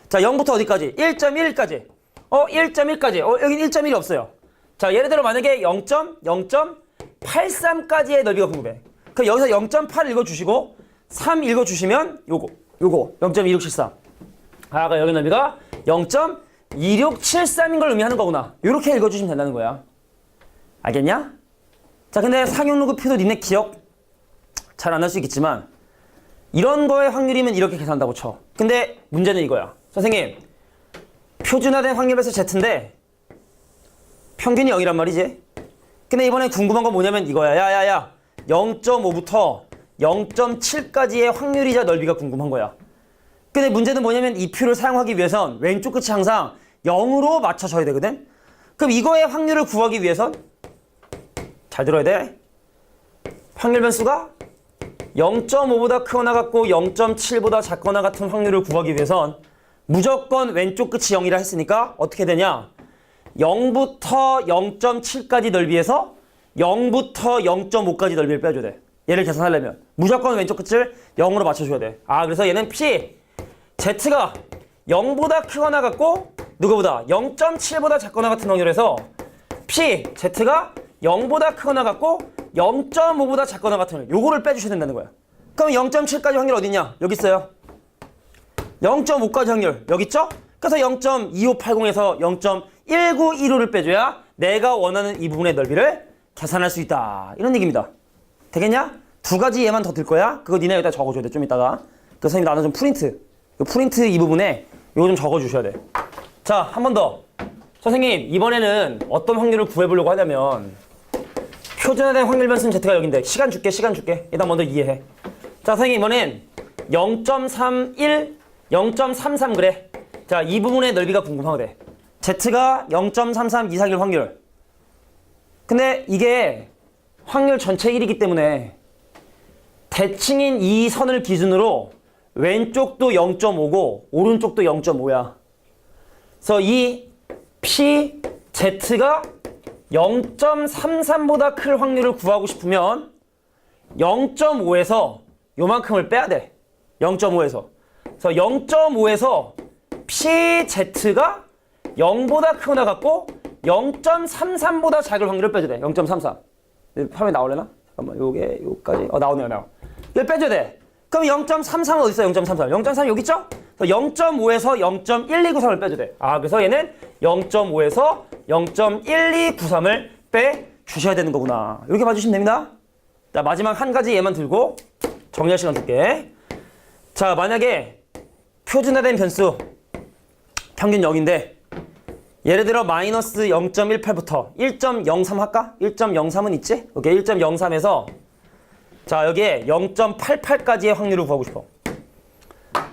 자, 0부터 어디까지? 1.1까지. 1.1까지. 여긴 1.1이 없어요. 자, 예를 들어 만약에 0.0.83까지의 넓이가 궁금해. 그럼 여기서 0.8 읽어주시고 3 읽어주시면 요거 0.2673. 아, 그럼 여기 넓이가 0.2673인 걸 의미하는 거구나. 요렇게 읽어주시면 된다는 거야. 알겠냐? 자, 근데 상용로그 표도 니네 기억 잘 안 할 수 있겠지만 이런 거의 확률이면 이렇게 계산한다고 쳐. 근데 문제는 이거야. 선생님, 표준화된 확률에서 Z인데 평균이 0이란 말이지. 근데 이번에 궁금한 건 뭐냐면 이거야. 야야야, 0.5부터 0.7까지의 확률이자 넓이가 궁금한 거야. 근데 문제는 뭐냐면 이 표를 사용하기 위해선 왼쪽 끝이 항상 0으로 맞춰져야 되거든. 그럼 이거의 확률을 구하기 위해선 잘 들어야 돼. 확률 변수가 0.5보다 크거나 같고 0.7보다 작거나 같은 확률을 구하기 위해선 무조건 왼쪽 끝이 0이라 했으니까 어떻게 되냐? 0부터 0.7까지 넓이에서 0부터 0.5까지 넓이를 빼줘야 돼. 얘를 계산하려면 무조건 왼쪽 끝을 0으로 맞춰줘야 돼. 아, 그래서 얘는 P, Z가 0보다 크거나 같고 누구보다 0.7보다 작거나 같은 확률에서 P, Z가 0보다 크거나 같고 0.5보다 작거나 같은 확률. 요거를 빼주셔야 된다는 거야. 그럼 0.7까지 확률 어디 있냐? 여기 있어요. 0.5까지 확률 여기 있죠? 그래서 0.2580에서 0.1915를 빼줘야 내가 원하는 이 부분의 넓이를 계산할 수 있다. 이런 얘기입니다. 되겠냐? 두 가지 예만 더 들 거야. 그거 니네 여기다 적어줘야 돼. 좀 이따가. 그래서 선생님 나는 좀 프린트. 프린트 이 부분에 이거 좀 적어주셔야 돼. 자, 한 번 더. 선생님 이번에는 어떤 확률을 구해보려고 하냐면 표준화된 확률 변수는 Z가 여기인데 시간 줄게. 일단 먼저 이해해. 자, 선생님 이번엔 0.31, 0.33 그래. 자, 이 부분의 넓이가 궁금하거든. Z가 0.33 이상일 확률. 근데 이게 확률 전체 1이기 때문에 대칭인 이 선을 기준으로 왼쪽도 0.5고 오른쪽도 0.5야. 그래서 이 P, Z가 0.33보다 클 확률을 구하고 싶으면 0.5에서 요만큼을 빼야 돼. 0.5에서. 그래서 0.5에서 PZ가 0보다 크거나 같고 0.33보다 작을 확률을 빼줘야 돼. 0.33. 화면에 나오려나? 잠깐만, 요게 요까지. 나오네요. 이걸 빼줘야 돼. 그럼 0.33은 어디 있어? 0.33. 0.3 여기 있죠? 0.5에서 0.1293을 빼줘야 돼. 그래서 얘는 0.5에서 0.1293을 빼주셔야 되는 거구나. 이렇게 봐주시면 됩니다. 자, 마지막 한 가지 얘만 들고 정리할 시간 줄게. 자, 만약에 표준화된 변수 평균 0인데 예를 들어 마이너스 0.18부터 1.03 할까? 1.03은 있지? 오케이, 1.03에서 자, 여기에 0.88까지의 확률을 구하고 싶어.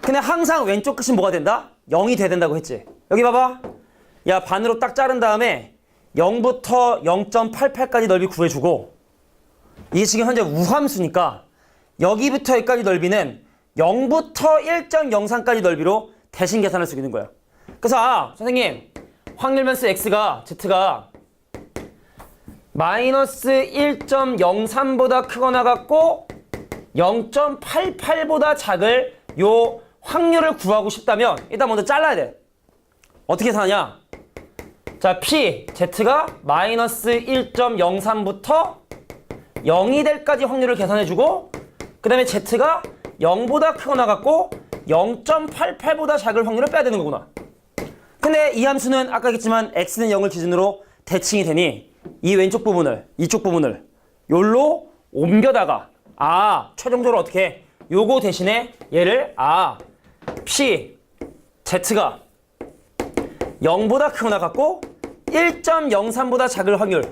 근데 항상 왼쪽 끝이 뭐가 된다? 0이 돼야 된다고 했지. 여기 봐봐. 야, 반으로 딱 자른 다음에 0부터 0.88까지 넓이 구해주고 이게 지금 현재 우함수니까 여기부터 여기까지 넓이는 0부터 1.03까지 넓이로 대신 계산할 수 있는 거야. 그래서 선생님 확률 변수 x가 z가 마이너스 1.03보다 크거나 같고 0.88보다 작을 요 확률을 구하고 싶다면 일단 먼저 잘라야 돼. 어떻게 계산하냐? 자, P, Z가 마이너스 1.03부터 0이 될까지 확률을 계산해주고 그 다음에 Z가 0보다 크거나 같고 0.88보다 작을 확률을 빼야 되는 거구나. 근데 이 함수는 아까 얘기했지만 x는 0을 기준으로 대칭이 되니 이 왼쪽 부분을 이쪽 부분을 요로 옮겨다가 최종적으로 어떻게 해? 요거 대신에 얘를 P, Z가 0보다 크거나 같고 1.03보다 작을 확률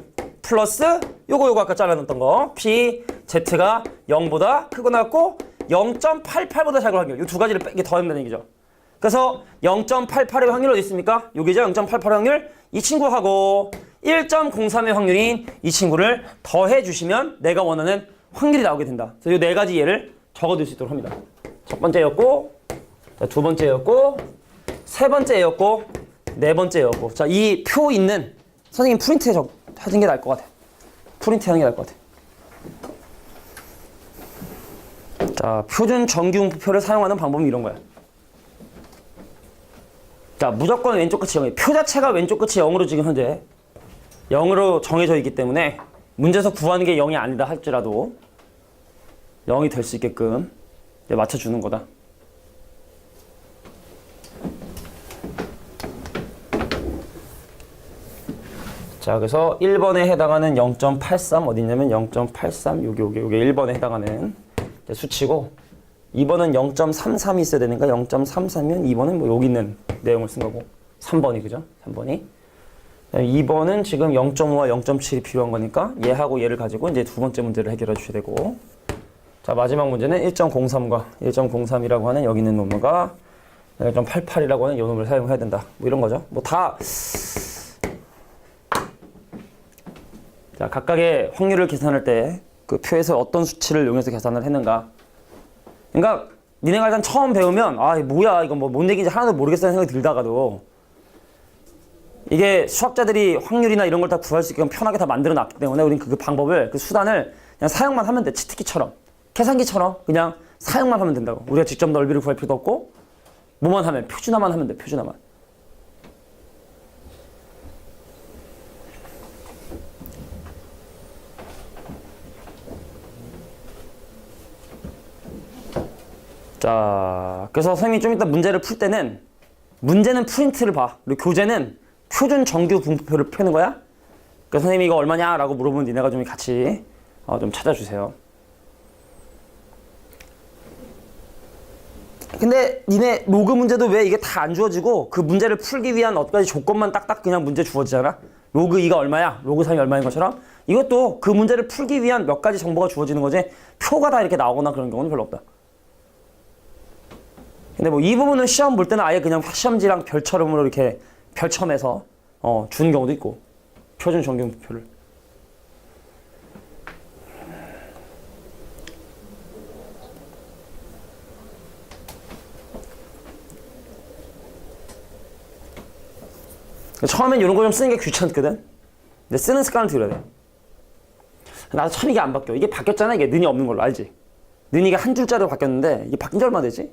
플러스 요거 아까 잘라놨던 거 P, Z가 0보다 크거나 같고 0.88보다 작을 확률 이 두 가지를 빼게 더한다는 얘기죠. 그래서 0.88의 확률 어디 있습니까? 여기죠. 0.88의 확률 이 친구하고 1.03의 확률인 이 친구를 더해 주시면 내가 원하는 확률이 나오게 된다. 그래서 이 네 가지 예를 적어둘 수 있도록 합니다. 첫 번째였고, 두 번째였고, 세 번째였고, 네 번째였고. 자, 이 표 있는 선생님 프린트에 하는 게 나을 것 같아. 프린트 하는 게 나을 것 같아. 자, 표준 정규음표를 사용하는 방법은 이런 거야. 자, 무조건 왼쪽 끝이 0이에요. 표 자체가 왼쪽 끝이 0으로 지금 현재 0으로 정해져 있기 때문에 문제에서 구하는 게 0이 아니다 할지라도 0이 될 수 있게끔 맞춰주는 거다. 자, 그래서 1번에 해당하는 0.83 어디 있냐면 0.83 요게 1번에 해당하는 수치고 2번은 0.33이 있어야 되니까 0.33이면 2번은 뭐 여기 있는 내용을 쓴 거고 3번이 그죠? 3번이 2번은 지금 0.5와 0.7이 필요한 거니까 얘하고 얘를 가지고 이제 두 번째 문제를 해결해 주셔야 되고 자, 마지막 문제는 1.03과 1.03이라고 하는 여기 있는 놈과 1.88이라고 하는 이 놈을 사용해야 된다. 뭐 이런 거죠. 뭐 다 자, 각각의 확률을 계산할 때 그 표에서 어떤 수치를 이용해서 계산을 했는가. 그러니까 니네가 일단 처음 배우면 뭐야 이거 뭔 얘기인지 하나도 모르겠다는 생각이 들다가도 이게 수학자들이 확률이나 이런 걸 다 구할 수 있게끔 편하게 다 만들어 놨기 때문에 우리는 그 방법을 그 수단을 그냥 사용만 하면 돼. 치트키처럼 계산기처럼 그냥 사용만 하면 된다고. 우리가 직접 넓이를 구할 필요도 없고 뭐만 하면 표준화만 하면 돼. 표준화만. 자, 그래서 선생님이 좀 이따 문제를 풀 때는 문제는 프린트를 봐. 그리고 교재는 표준 정규 분포표를 펴는 거야. 그래서 선생님이 이거 얼마냐? 라고 물어보면 니네가 좀 같이 좀 찾아주세요. 근데 니네 로그 문제도 왜 이게 다 안 주어지고 그 문제를 풀기 위한 어떤 조건만 딱딱 그냥 문제 주어지잖아. 로그 2가 얼마야? 로그 3이 얼마인 것처럼 이것도 그 문제를 풀기 위한 몇 가지 정보가 주어지는 거지 표가 다 이렇게 나오거나 그런 경우는 별로 없다. 근데 뭐 이 부분은 시험 볼 때는 아예 그냥 시험지랑 별처럼으로 이렇게 별첨해서 주는 경우도 있고 표준 정규 분포표를. 처음엔 이런 거 좀 쓰는 게 귀찮거든. 근데 쓰는 습관을 들여야 돼. 나도 참 이게 안 바뀌어. 이게 바뀌었잖아. 이게 는이 없는 걸로 알지? 는이가 한 줄짜리로 바뀌었는데 이게 바뀐 지 얼마 되지?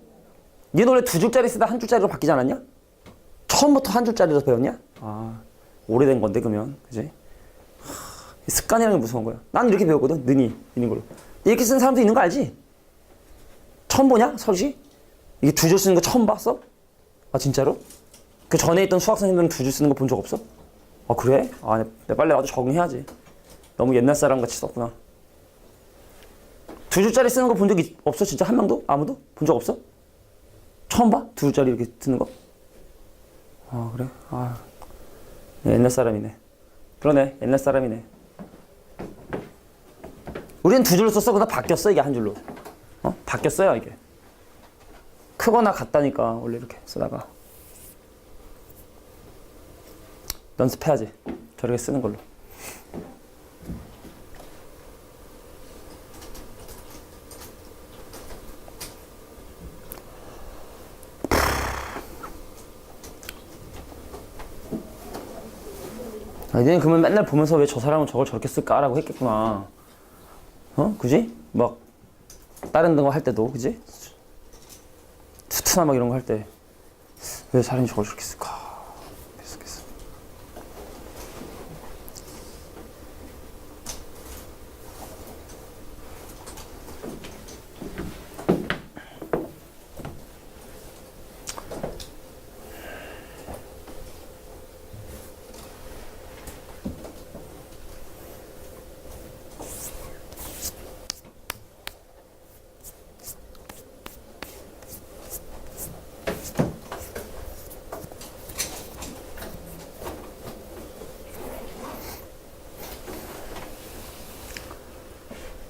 니는 원래 두 줄짜리 쓰다 한 줄짜리로 바뀌지 않았냐? 처음부터 한 줄짜리로 배웠냐? 아, 오래된 건데 그러면 그지? 습관이라는 게 무서운 거야. 난 이렇게 배웠거든. 는이 있는 걸로. 이렇게 쓰는 사람도 있는 거 알지? 처음 보냐? 서지? 이게 두 줄 쓰는 거 처음 봤어? 아 진짜로? 그 전에 있던 수학 선생님들은 두 줄 쓰는 거 본 적 없어? 아 그래? 아, 내 빨리 나도 적응해야지. 너무 옛날 사람 같이 썼구나. 두 줄짜리 쓰는 거 본 적 없어? 진짜 한 명도? 아무도? 본 적 없어? 처음 봐? 두 줄짜리 이렇게 쓰는 거? 아 그래? 아 옛날 사람이네. 그러네, 옛날 사람이네. 우리는 두 줄로 썼어. 그러다 바뀌었어 이게 한 줄로. 바뀌었어요 이게. 크거나 같다니까 원래 이렇게 쓰다가. 연습해야지. 저렇게 쓰는 걸로. 얘는 그러면 맨날 보면서 왜 저 사람은 저걸 저렇게 쓸까라고 했겠구나. 그지? 막 다른 거 할 때도 그지? 투투나 막 이런 거 할 때 왜 사람이 저걸 저렇게 쓸까? 계속해서.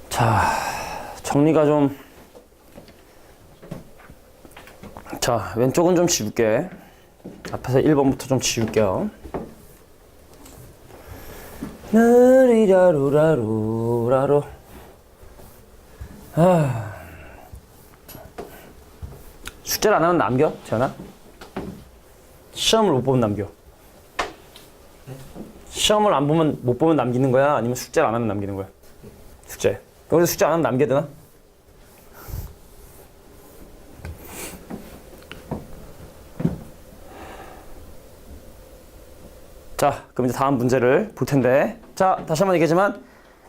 자, 정리가 좀. 자, 왼쪽은 좀 지울게. 앞에서 1번부터 좀 지울게요. 라리라루라루라루. 숙제를 안 하면 남겨? 재현아? 시험을 못 보면 남겨? 시험을 안 보면, 못 보면 남기는 거야? 아니면 숙제를 안 하면 남기는 거야? 숙제. 여기서 숙제 안 하면 남겨야 되나? 자, 그럼 이제 다음 문제를 볼 텐데. 자, 다시 한번 얘기하지만,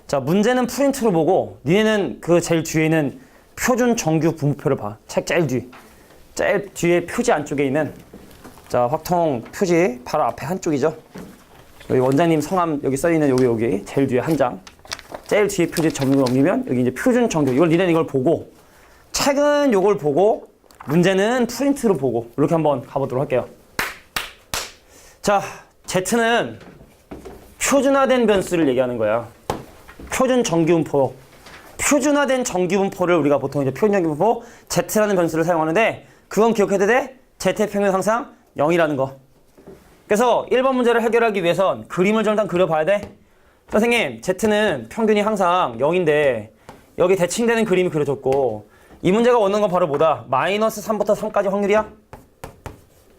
자, 문제는 프린트로 보고, 니네는 그 제일 뒤에 있는 표준 정규 분모표를 봐. 책 제일 뒤. 제일 뒤에 표지 안쪽에 있는, 자, 확통 표지 바로 앞에 한쪽이죠. 여기 원장님 성함 여기 써있는 여기 제일 뒤에 한 장. 제일 뒤에 표지 점을 넘기면 여기 이제 표준 정규. 니네는 이걸 보고, 책은 요걸 보고, 문제는 프린트로 보고, 이렇게 한번 가보도록 할게요. 자, Z는 표준화된 변수를 얘기하는 거야. 표준 정규분포. 표준화된 정규분포를 우리가 보통 이제 표준 정규분포 Z라는 변수를 사용하는데, 그건 기억해야 돼. Z의 평균은 항상 0이라는 거. 그래서 1번 문제를 해결하기 위해선 그림을 좀 일단 그려봐야 돼. 선생님, Z는 평균이 항상 0인데 여기 대칭되는 그림이 그려졌고, 이 문제가 원하는 건 바로 뭐다? 마이너스 3부터 3까지 확률이야?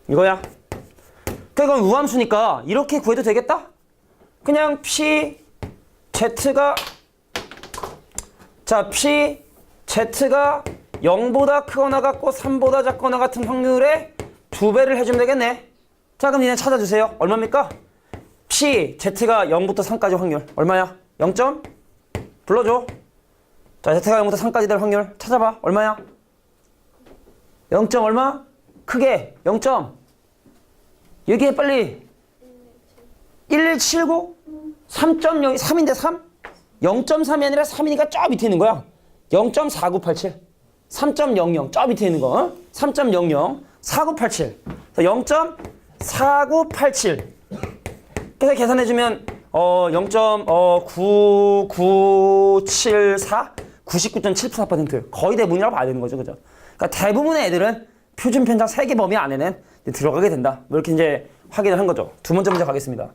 이거야. 그러니까 이건 우함수니까 이렇게 구해도 되겠다? 그냥 P, Z가, 자, P, Z가 0보다 크거나 같고 3보다 작거나 같은 확률에 2배를 해주면 되겠네. 자, 그럼 니네 찾아주세요. 얼마입니까? P, Z가 0부터 3까지 확률. 얼마야? 0점? 불러줘. 자, Z가 0부터 3까지 될 확률 찾아봐. 얼마야? 0점 얼마? 크게 0점. 얘기해 빨리. 1179? 3.0, 3인데 3? 0.3이 아니라 3이니까 저 밑에 있는 거야. 0.4987. 3.00. 저 밑에 있는 거. 어? 3.00. 4987. 0.4987. 그래서 계산해주면 0.9974? 99.74%. 거의 대부분이라고 봐야 되는 거죠. 그죠? 그러니까 대부분의 애들은 표준 편차 3개 범위 안에는 들어가게 된다. 뭐 이렇게 이제 확인을 한 거죠. 두 번째 문제 가겠습니다.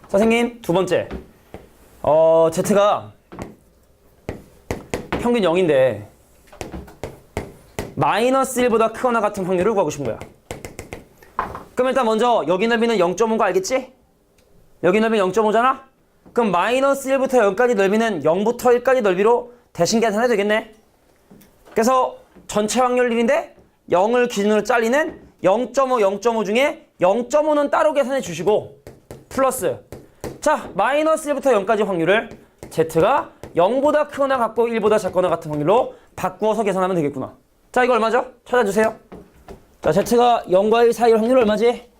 선생님, 두 번째. Z가 평균 0인데 마이너스 1보다 크거나 같은 확률을 구하고 싶은 거야. 그럼 일단 먼저 여기 넓이는 0.5인 거 알겠지? 여기 넓이는 0.5잖아? 그럼 마이너스 1부터 0까지 넓이는 0부터 1까지 넓이로 대신 계산해도 되겠네. 그래서 전체 확률 1인데 0을 기준으로 잘리는 0.5, 0.5 중에 0.5는 따로 계산해 주시고 플러스 자 마이너스 1부터 0까지 확률을 Z가 0보다 크거나 같고 1보다 작거나 같은 확률로 바꾸어서 계산하면 되겠구나. 자 이거 얼마죠? 찾아주세요. 자 Z가 0과 1 사이 확률 얼마지?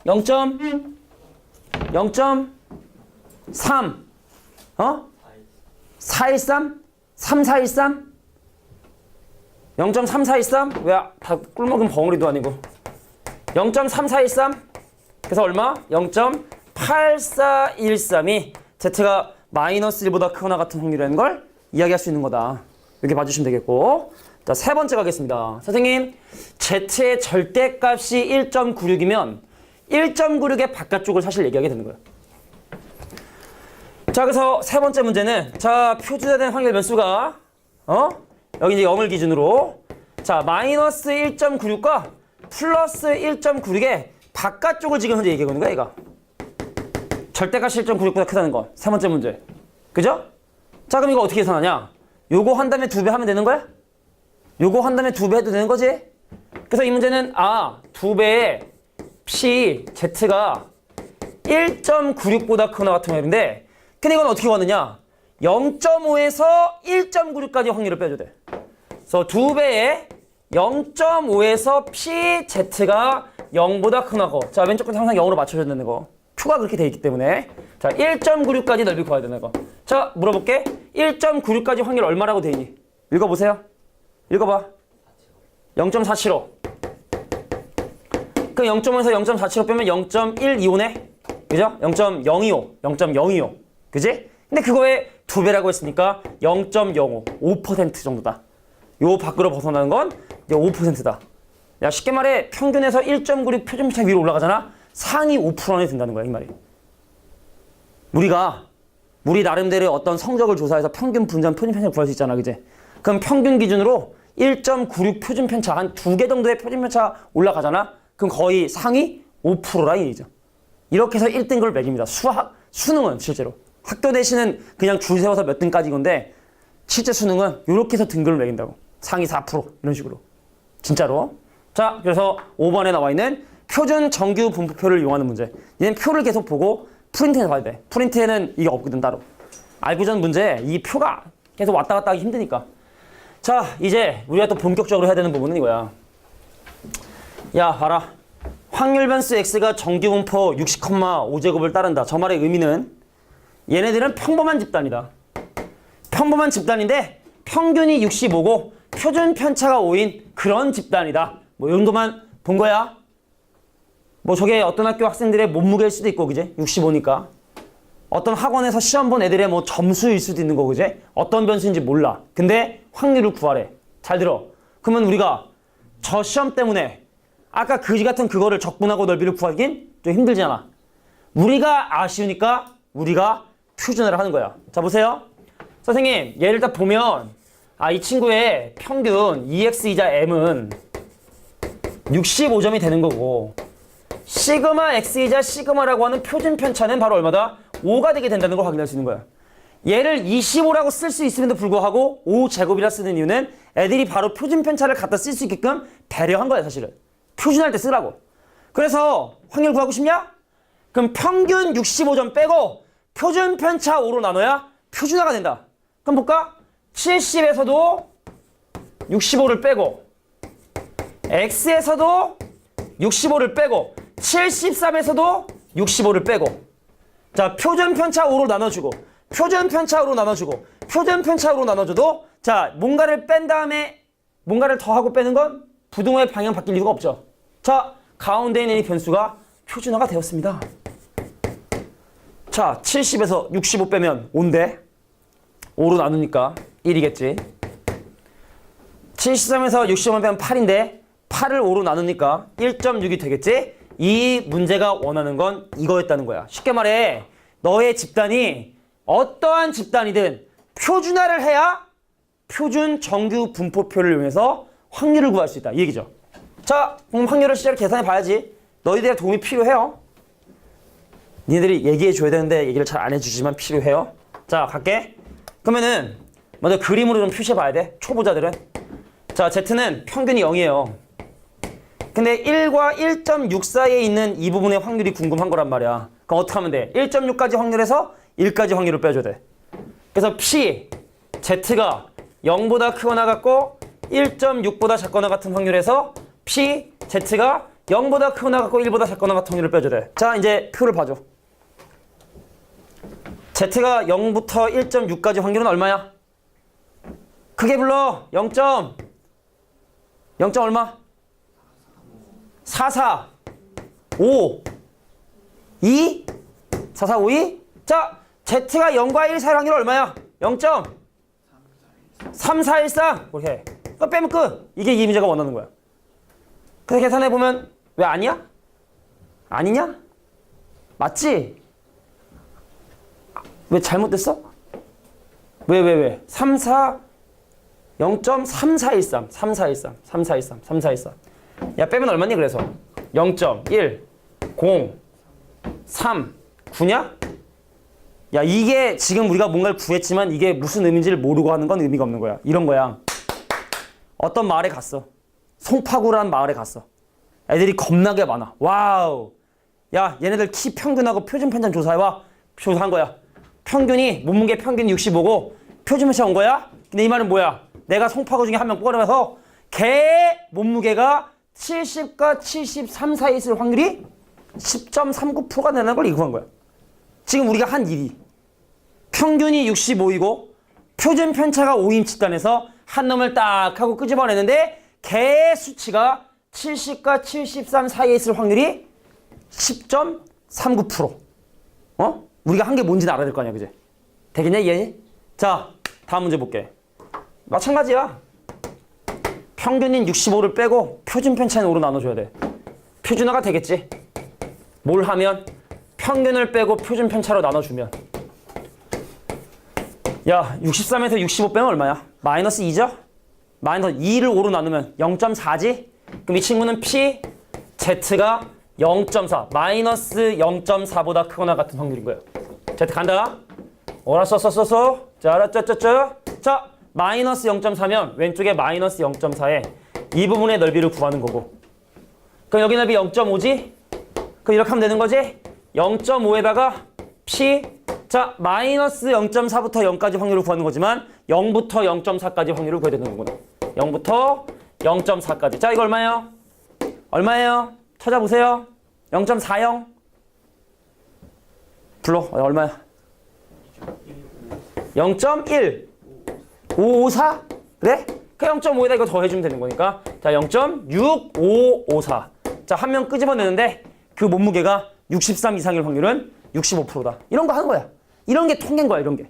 0.3 413? 3413? 0.3413? 왜 다 꿀먹은 벙어리도 아니고 0.3413? 그래서 얼마? 0.8413이 Z가 마이너스 1보다 크거나 같은 확률이라는 걸 이야기할 수 있는 거다. 이렇게 봐주시면 되겠고 자, 세 번째 가겠습니다. 선생님, Z의 절대값이 1.96이면 1.96의 바깥쪽을 사실 얘기하게 되는 거예요. 자, 그래서 세 번째 문제는 자, 표준화된 확률 변수가 여기 이제 0을 기준으로 자, 마이너스 1.96과 플러스 1.96의 바깥쪽을 지금 현재 얘기하는 거야, 얘가. 절대값이 1.96보다 크다는 거. 세 번째 문제. 그죠? 자, 그럼 이거 어떻게 계산하냐? 요거 한 다음에 2배 하면 되는 거야? 요거 한 다음에 2배 해도 되는 거지? 그래서 이 문제는 2배의 P, Z가 1.96보다 크거나 같은 확률인데 근데 이건 어떻게 구하느냐? 0.5에서 1.96까지 확률을 빼줘야 돼. 그래서 2배의 0.5에서 P, Z가 0보다 크거나 거. 자, 왼쪽 건 항상 0으로 맞춰줘야 되는 거. Q가 그렇게 돼 있기 때문에 자, 1.96까지 넓이 구해야 되는 거. 자, 물어볼게. 1.96까지 확률 얼마라고 돼 있니? 읽어보세요. 읽어봐. 0.475. 그럼 0.5에서 0.475 빼면 0.125네? 그죠? 0.025. 0.025. 그지? 근데 그거에 2배라고 했으니까 0.05. 5% 정도다. 요 밖으로 벗어나는 건 이제 5%다. 야, 쉽게 말해 평균에서 1.96 표준편차 위로 올라가잖아? 상위 5% 안에 든다는 거야, 이 말이. 우리 나름대로 어떤 성적을 조사해서 평균 분점 표준편차를 구할 수 있잖아, 그지? 그럼 평균 기준으로 1.96 표준편차, 한 2개 정도의 표준편차 올라가잖아? 그럼 거의 상위 5%라 얘기죠. 이렇게 해서 1등급을 매깁니다. 수능은 실제로. 학교 대신은 그냥 줄 세워서 몇 등까지 건데 실제 수능은 이렇게 해서 등급을 매긴다고. 상위 4% 이런 식으로. 진짜로. 자, 그래서 5번에 나와 있는 표준 정규 분포표를 이용하는 문제. 얘는 표를 계속 보고 프린트해서 봐야 돼. 프린트에는 이게 없거든 따로. 알고 전 문제 이 표가 계속 왔다 갔다 하기 힘드니까. 자, 이제 우리가 또 본격적으로 해야 되는 부분은 이거야. 야, 봐라. 확률 변수 x가 정규 분포 60,5제곱을 따른다. 저 말의 의미는 얘네들은 평범한 집단이다. 평범한 집단인데 평균이 65고 표준 편차가 5인 그런 집단이다. 뭐 이 정도만 본 거야. 뭐 저게 어떤 학교 학생들의 몸무게일 수도 있고, 그제? 65니까. 어떤 학원에서 시험 본 애들의 뭐 점수일 수도 있는 거, 그제? 어떤 변수인지 몰라. 근데 확률을 구하래. 잘 들어. 그러면 우리가 저 시험 때문에 아까 그지 같은 그거를 적분하고 넓이를 구하긴 좀 힘들잖아. 우리가 아쉬우니까 우리가 표준화를 하는 거야. 자, 보세요. 선생님, 얘를 딱 보면 이 친구의 평균 EX이자 M은 65점이 되는 거고 시그마 X이자 시그마라고 하는 표준 편차는 바로 얼마다? 5가 되게 된다는 걸 확인할 수 있는 거야. 얘를 25라고 쓸 수 있음에도 불구하고 5제곱이라 쓰는 이유는 애들이 바로 표준 편차를 갖다 쓸 수 있게끔 배려한 거야, 사실은. 표준할 때 쓰라고. 그래서 확률 구하고 싶냐? 그럼 평균 65점 빼고 표준 편차 5로 나눠야 표준화가 된다. 그럼 볼까? 70에서도 65를 빼고 X에서도 65를 빼고 73에서도 65를 빼고 자 표준 편차 5로 나눠주고 표준 편차 5로 나눠주고 표준 편차 5로 나눠줘도 자 뭔가를 뺀 다음에 뭔가를 더하고 빼는 건 부등호의 방향 바뀔 이유가 없죠. 자 가운데 있는 이 변수가 표준화가 되었습니다. 자 70에서 65 빼면 5인데 5로 나누니까 1이겠지. 73에서 65 빼면 8인데 8을 5로 나누니까 1.6이 되겠지? 이 문제가 원하는 건 이거였다는 거야. 쉽게 말해 너의 집단이 어떠한 집단이든 표준화를 해야 표준 정규 분포표를 이용해서 확률을 구할 수 있다. 이 얘기죠. 자, 그럼 확률을 실제로 계산해 봐야지. 너희들의 도움이 필요해요. 니네들이 얘기해 줘야 되는데 얘기를 잘 안 해주지만 필요해요. 자, 갈게. 그러면은 먼저 그림으로 좀 표시해 봐야 돼. 초보자들은. 자, Z는 평균이 0이에요. 근데 1과 1.6 사이에 있는 이 부분의 확률이 궁금한 거란 말이야. 그럼 어떻게 하면 돼? 1.6까지 확률에서 1까지 확률을 빼줘야 돼. 그래서 P, Z가 0보다 크거나 같고 1.6보다 작거나 같은 확률에서 P, Z가 0보다 크거나 같고 1보다 작거나 같은 확률을 빼줘야 돼. 자, 이제 표를 봐줘. Z가 0부터 1.6까지 확률은 얼마야? 크게 불러. 0. 0. 얼마? 4, 4, 5, 2, 4, 4, 5, 2. 자, Z가 0과 1 사이 확률 얼마야? 0. 3, 4, 1, 3. 그렇게. 그거 빼면 끝. 이게 이 문제가 원하는 거야. 그래서 계산해보면 왜 아니야? 아니냐? 맞지? 왜 잘못됐어? 왜? 3, 4, 0.3413, 3413, 3413, 3413. 야, 빼면 얼마니 그래서? 0.1, 0, 3, 9냐? 야, 이게 지금 우리가 뭔가를 구했지만 이게 무슨 의미인지를 모르고 하는 건 의미가 없는 거야. 이런 거야. 어떤 마을에 갔어. 송파구라는 마을에 갔어. 애들이 겁나게 많아. 와우. 야, 얘네들 키 평균하고 표준 편차 조사해봐. 조사한 거야. 평균이, 몸무게 평균이 65고 표준 편차 온 거야? 근데 이 말은 뭐야? 내가 송파구 중에 한 명 뽑아내서 걔 몸무게가 70과 73 사이에 있을 확률이 10.39%가 되는 걸 이구한 거야. 지금 우리가 한 일이 평균이 65이고 표준 편차가 5인 집단에서 한 놈을 딱 하고 끄집어내는데 걔 수치가 70과 73 사이에 있을 확률이 10.39%. 우리가 한 게 뭔지는 알아야 될 거 아니야, 그지? 되겠냐, 이해? 자, 다음 문제 볼게. 마찬가지야. 평균인 65를 빼고 표준 편차는 5로 나눠줘야 돼. 표준화가 되겠지. 뭘 하면? 평균을 빼고 표준 편차로 나눠주면. 야, 63에서 65 빼면 얼마야? 마이너스 2죠? 마이너스 2를 5로 나누면 0.4지? 그럼 이 친구는 P, Z가 0.4, 마이너스 0.4보다 크거나 같은 확률인 거예요. Z 간다. 알았어. 자, 알았죠. 자, 마이너스 0.4면 왼쪽에 마이너스 0.4에 이 부분의 넓이를 구하는 거고. 그럼 여기 넓이 0.5지? 그럼 이렇게 하면 되는 거지? 0.5에다가 P, 자, 마이너스 0.4부터 0까지 확률을 구하는 거지만 0부터 0.4까지 확률을 구해야 되는 거구나. 0부터 0.4까지. 자, 이거 얼마예요? 찾아보세요. 0.40. 불러. 얼마야? 0.1. 554? 그래? 그 0.5에다 이거 더해주면 되는 거니까. 자, 0.6554. 자, 한 명 끄집어내는데 그 몸무게가 63 이상일 확률은 65%다. 이런 거 하는 거야. 이런 게 통계인 거야, 이런 게.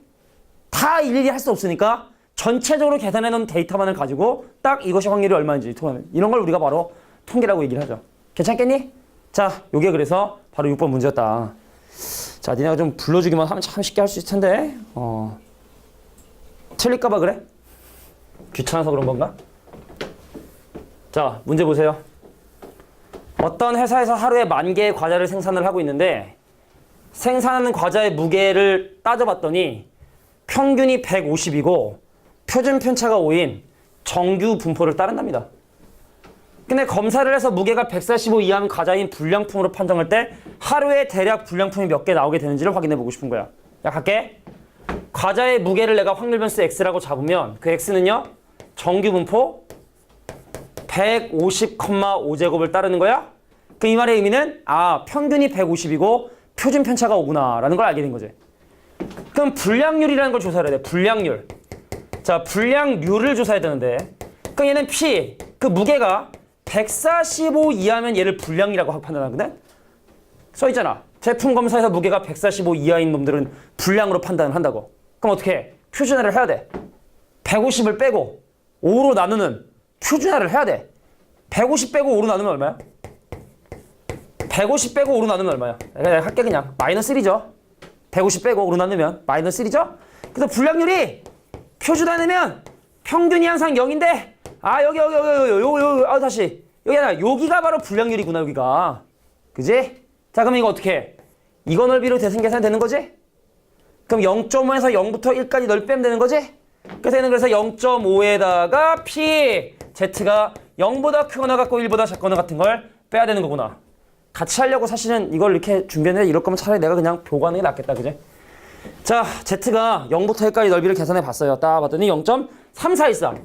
다 일일이 할 수 없으니까 전체적으로 계산해 놓은 데이터만을 가지고 딱 이것이 확률이 얼마인지 통하는 이런 걸 우리가 바로 통계라고 얘기를 하죠. 괜찮겠니? 자, 요게 그래서 바로 6번 문제였다. 자, 니네가 좀 불러주기만 하면 참 쉽게 할 수 있을 텐데. 틀릴까봐 그래? 귀찮아서 그런 건가? 자, 문제 보세요. 어떤 회사에서 하루에 10,000개의 과자를 생산을 하고 있는데 생산하는 과자의 무게를 따져봤더니 평균이 150이고 표준 편차가 5인 정규 분포를 따른답니다. 근데 검사를 해서 무게가 145 이하인 과자인 불량품으로 판정할 때 하루에 대략 불량품이 몇 개 나오게 되는지를 확인해 보고 싶은 거야. 야, 갈게. 과자의 무게를 내가 확률 변수 x라고 잡으면 그 x는요. 정규 분포 150,5제곱을 따르는 거야? 그 이 말의 의미는 평균이 150이고 표준 편차가 5구나 라는 걸 알게 된 거지. 그럼 불량률이라는 걸 조사해야 돼. 불량률. 자, 불량률을 조사해야 되는데 그럼 얘는 P, 그 무게가 145 이하면 얘를 불량이라고 판단하거든? 써있잖아. 제품 검사에서 무게가 145 이하인 놈들은 불량으로 판단을 한다고. 그럼 어떻게 해? 표준화를 해야 돼. 150을 빼고 5로 나누는 표준화를 해야 돼. 150 빼고 5로 나누면 얼마야? 150 빼고 5로 나누면 얼마야? 내가 할게 그냥. 마이너스 1이죠. 150 빼고 5로 나누면 마이너스 1이죠? 그래서 불량률이 표준화 내면 평균이 항상 0인데 여기 다시 여기 아니라 여기가 바로 불량률이구나 여기가. 그지? 자 그럼 이거 어떻게 해? 이거 넓이로 대칭 계산 되는 거지? 그럼 0.5에서 0부터 1까지 넓이 빼면 되는 거지? 그래서 얘는 그래서 0.5에다가 P, Z가 0보다 크거나 같고 1보다 작거나 같은 걸 빼야 되는 거구나. 같이 하려고 사실은 이걸 이렇게 준비했는데 이럴 거면 차라리 내가 그냥 보고하는 게 낫겠다. 그지? 자, Z가 0부터 1까지 넓이를 계산해 봤어요. 딱 봤더니 0.3414.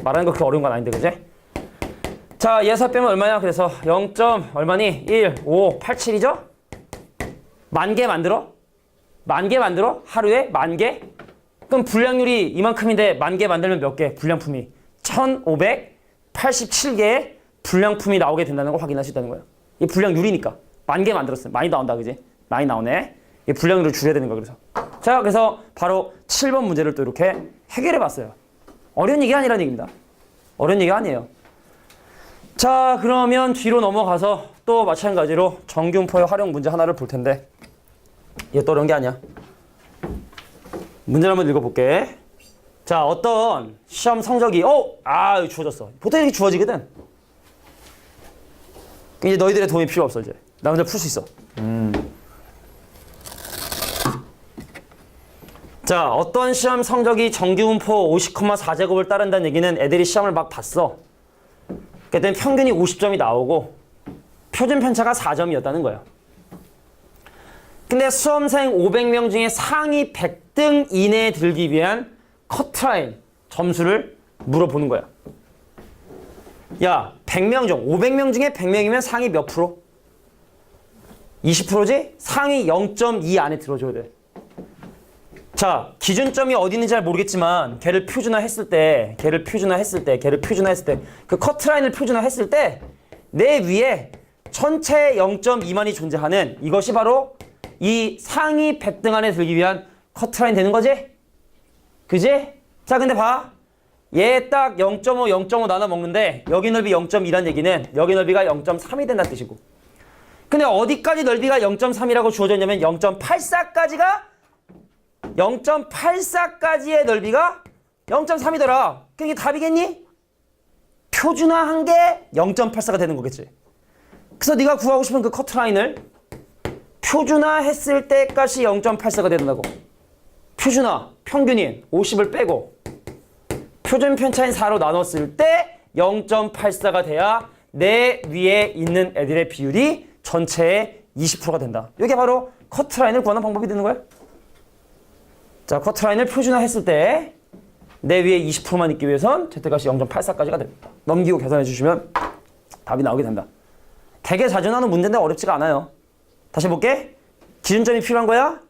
말하는 거 그렇게 어려운 건 아닌데, 그지? 자, 얘서 빼면 얼마냐? 그래서 0. 얼마니? 1, 5, 8, 7이죠? 10,000개 만들어? 10,000개 만들어? 하루에 10,000개? 그럼 불량률이 이만큼인데 10,000개 만들면 몇 개? 불량품이 1,587개의 불량품이 나오게 된다는 걸 확인할 수 있다는 거예요. 이게 불량률이니까 10,000개 만들었어요. 많이 나온다, 그지? 많이 나오네. 이 불량률을 줄여야 되는 거야. 그래서 자, 그래서 바로 7번 문제를 또 이렇게 해결해 봤어요. 어려운 얘기 아니라는 얘기입니다. 어려운 얘기 아니에요. 자, 그러면 뒤로 넘어가서 또 마찬가지로 정규분포의 활용 문제 하나를 볼 텐데 이게 또 어려운 게 아니야. 문제를 한번 읽어볼게. 자, 어떤 시험 성적이 이거 주어졌어. 보통 이렇게 주어지거든. 이제 너희들의 도움이 필요 없어. 이제 나 혼자 풀 수 있어. 자, 어떤 시험 성적이 정규분포 50,4제곱을 따른다는 얘기는 애들이 시험을 막 봤어. 그때 평균이 50점이 나오고 표준 편차가 4점이었다는 거야. 근데 수험생 500명 중에 상위 100등 이내에 들기 위한 커트라인 점수를 물어보는 거야. 야, 100명 중 500명 중에 100명이면 상위 몇 프로? 20%지? 상위 0.2 안에 들어줘야 돼. 자, 기준점이 어디 있는지 잘 모르겠지만 걔를 표준화했을 때 그 커트라인을 표준화했을 때 내 위에 전체 0.2만이 존재하는 이것이 바로 이 상위 100등 안에 들기 위한 커트라인 되는 거지? 그지? 자, 근데 봐. 얘 딱 0.5, 0.5 나눠 먹는데 여기 넓이 0.2란 얘기는 여기 넓이가 0.3이 된다는 뜻이고. 근데 어디까지 넓이가 0.3이라고 주어져 있냐면 0.84까지의 넓이가 0.3이더라. 그게 답이겠니? 표준화한 게 0.84가 되는 거겠지. 그래서 네가 구하고 싶은 그 커트라인을 표준화했을 때까지 0.84가 된다고. 표준화, 평균인 50을 빼고 표준 편차인 4로 나눴을 때 0.84가 돼야 내 위에 있는 애들의 비율이 전체의 20%가 된다. 이게 바로 커트라인을 구하는 방법이 되는 거야. 자, 커트라인을 표준화했을 때 내 위에 20%만 있기 위해선 Z값이 0.84까지가 됩니다. 넘기고 계산해 주시면 답이 나오게 된다. 되게 자주 나오는 문제인데 어렵지가 않아요. 다시 볼게. 기준점이 필요한 거야?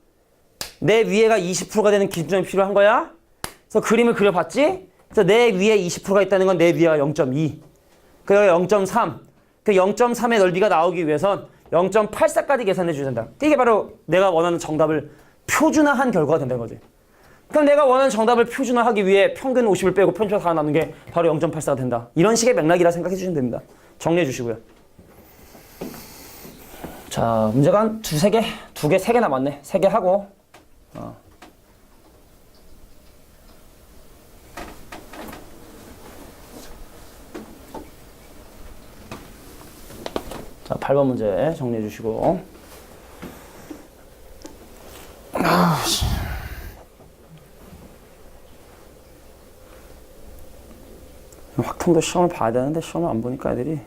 내 위에가 20%가 되는 기준점이 필요한 거야? 그래서 그림을 그려봤지? 그래서 내 위에 20%가 있다는 건 내 위가 0.2. 그리고 0.3. 그 0.3의 넓이가 나오기 위해선 0.84까지 계산해 주셔야 된다. 이게 바로 내가 원하는 정답을 표준화한 결과가 된다는 거지. 그럼 내가 원하는 정답을 표준화하기 위해 평균 50을 빼고 편차 4 나누는 게 바로 0.84가 된다. 이런 식의 맥락이라 생각해 주시면 됩니다. 정리해 주시고요. 자, 문제가 한 두세 개, 세 개 남았네. 3개 하고. 자, 8번 문제 정리해 주시고. 확통도 시험을 봐야 되는데 시험을 안 보니까 애들이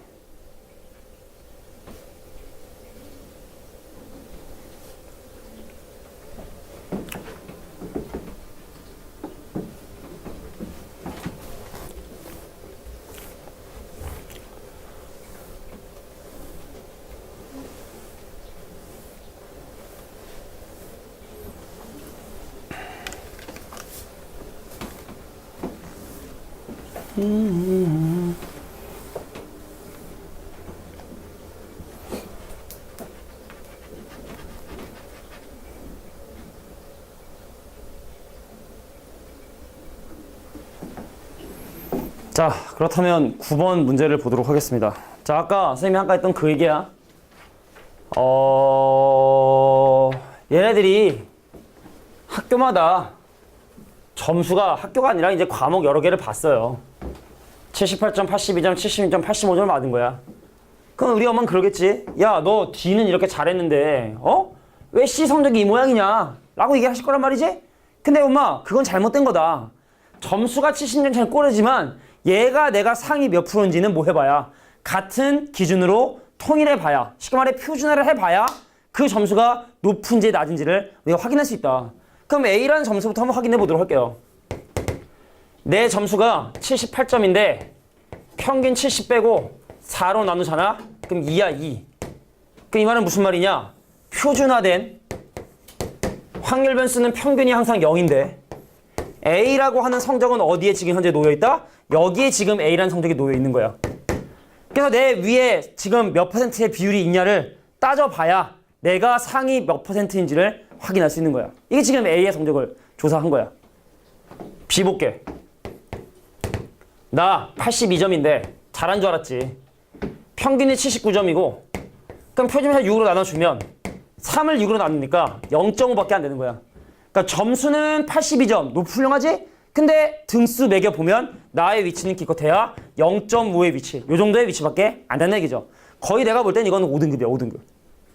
자, 그렇다면 9번 문제를 보도록 하겠습니다. 자, 아까 선생님이 아까 했던 그 얘기야. 얘네들이 학교마다 점수가 학교가 아니라 이제 과목 여러 개를 봤어요. 78점, 82점, 72점, 85점을 받은 거야. 그럼 우리 엄마는 그러겠지. 야, 너 D는 이렇게 잘했는데 왜 C 성적이 이 모양이냐? 라고 얘기하실 거란 말이지? 근데 엄마, 그건 잘못된 거다. 점수가 70점 잘 꼬르지만 얘가 내가 상위 몇 프로인지는 뭐 해봐야 같은 기준으로 통일해봐야, 쉽게 말해 표준화를 해봐야 그 점수가 높은지 낮은지를 우리가 확인할 수 있다. 그럼 A라는 점수부터 한번 확인해 보도록 할게요. 내 점수가 78점인데 평균 70 빼고 4로 나누잖아? 그럼 2야 2. 그럼 이 말은 무슨 말이냐? 표준화된 확률 변수는 평균이 항상 0인데 A라고 하는 성적은 어디에 지금 현재 놓여있다? 여기에 지금 A라는 성적이 놓여있는 거야. 그래서 내 위에 지금 몇 퍼센트의 비율이 있냐를 따져봐야 내가 상위 몇 퍼센트인지를 확인할 수 있는 거야. 이게 지금 A의 성적을 조사한 거야. B 볼게. 나 82점인데 잘한 줄 알았지. 평균이 79점이고 그럼 표준에서 6으로 나눠주면 3을 6으로 나누니까 0.5밖에 안 되는 거야. 그러니까 점수는 82점, 훌륭하지? 근데 등수 매겨보면 나의 위치는 기껏해야 0.5의 위치, 요 정도의 위치밖에 안 된다는 얘기죠. 거의 내가 볼 땐 이거는 5등급이야, 5등급.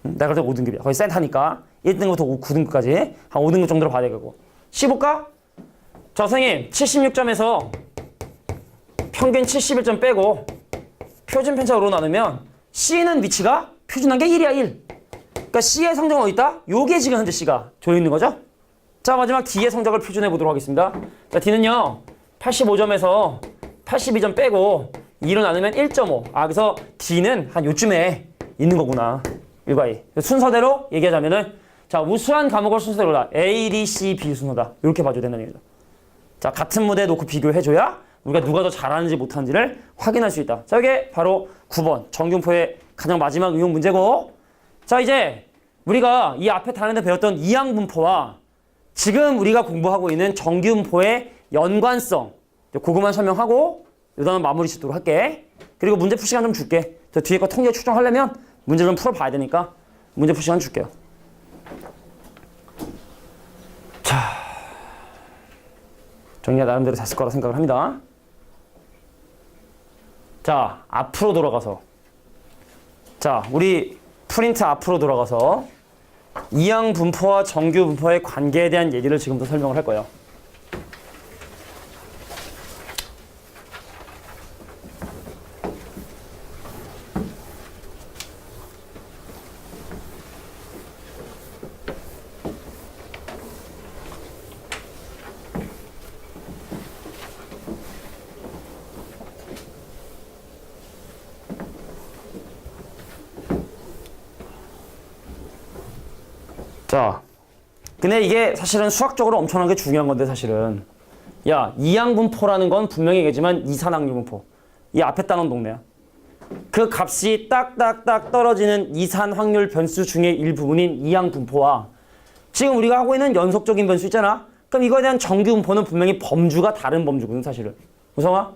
내가 볼 땐 5등급이야. 거의 센터니까 1등급부터 9등급까지 한 5등급 정도로 봐야 되고. C 볼까? 자, 선생님 76점에서 평균 71점 빼고 표준 편차로 나누면 C는 위치가 표준한 게 1이야, 1. 그러니까 C의 성적은 어디 있다? 요게 지금 현재 C가 조여 있는 거죠? 자, 마지막 D의 성적을 표준해 보도록 하겠습니다. 자, D는요 85점에서 82점 빼고 2로 나누면 1.5. 그래서 D는 한 요쯤에 있는 거구나. 1과 2. 순서대로 얘기하자면은 자, 우수한 과목을 순서대로다. A, D, C, B 순서다. 이렇게 봐줘야 된다는 얘기죠. 자, 같은 무대에 놓고 비교해줘야 우리가 누가 더 잘하는지 못하는지를 확인할 수 있다. 자, 이게 바로 9번 정균포의 가장 마지막 응용 문제고, 자, 이제 우리가 이 앞에 다른 데 배웠던 이항분포와 지금 우리가 공부하고 있는 정균포의 연관성, 그거만 설명하고 여기다가 마무리 짓도록 할게. 그리고 문제풀 시간 좀 줄게. 저 뒤에 거 통계 추정하려면 문제 좀 풀어봐야 되니까 문제풀 시간 줄게요. 자, 정리가 나름대로 됐을 거라 생각을 합니다. 자, 앞으로 돌아가서, 자, 우리 프린트 앞으로 돌아가서 이항 분포와 정규 분포의 관계에 대한 얘기를 지금부터 설명을 할 거예요. 자, 근데 이게 사실은 수학적으로 엄청나게 중요한 건데 사실은 야, 이항분포라는 건 분명히 얘기지만 이산항류분포, 이 앞에 따놓은 동네야. 그 값이 딱딱딱 떨어지는 이산 확률 변수 중의 일부분인 이항분포와 지금 우리가 하고 있는 연속적인 변수 있잖아. 그럼 이거에 대한 정규분포는 분명히 범주가 다른 범주거든 사실은. 우성아,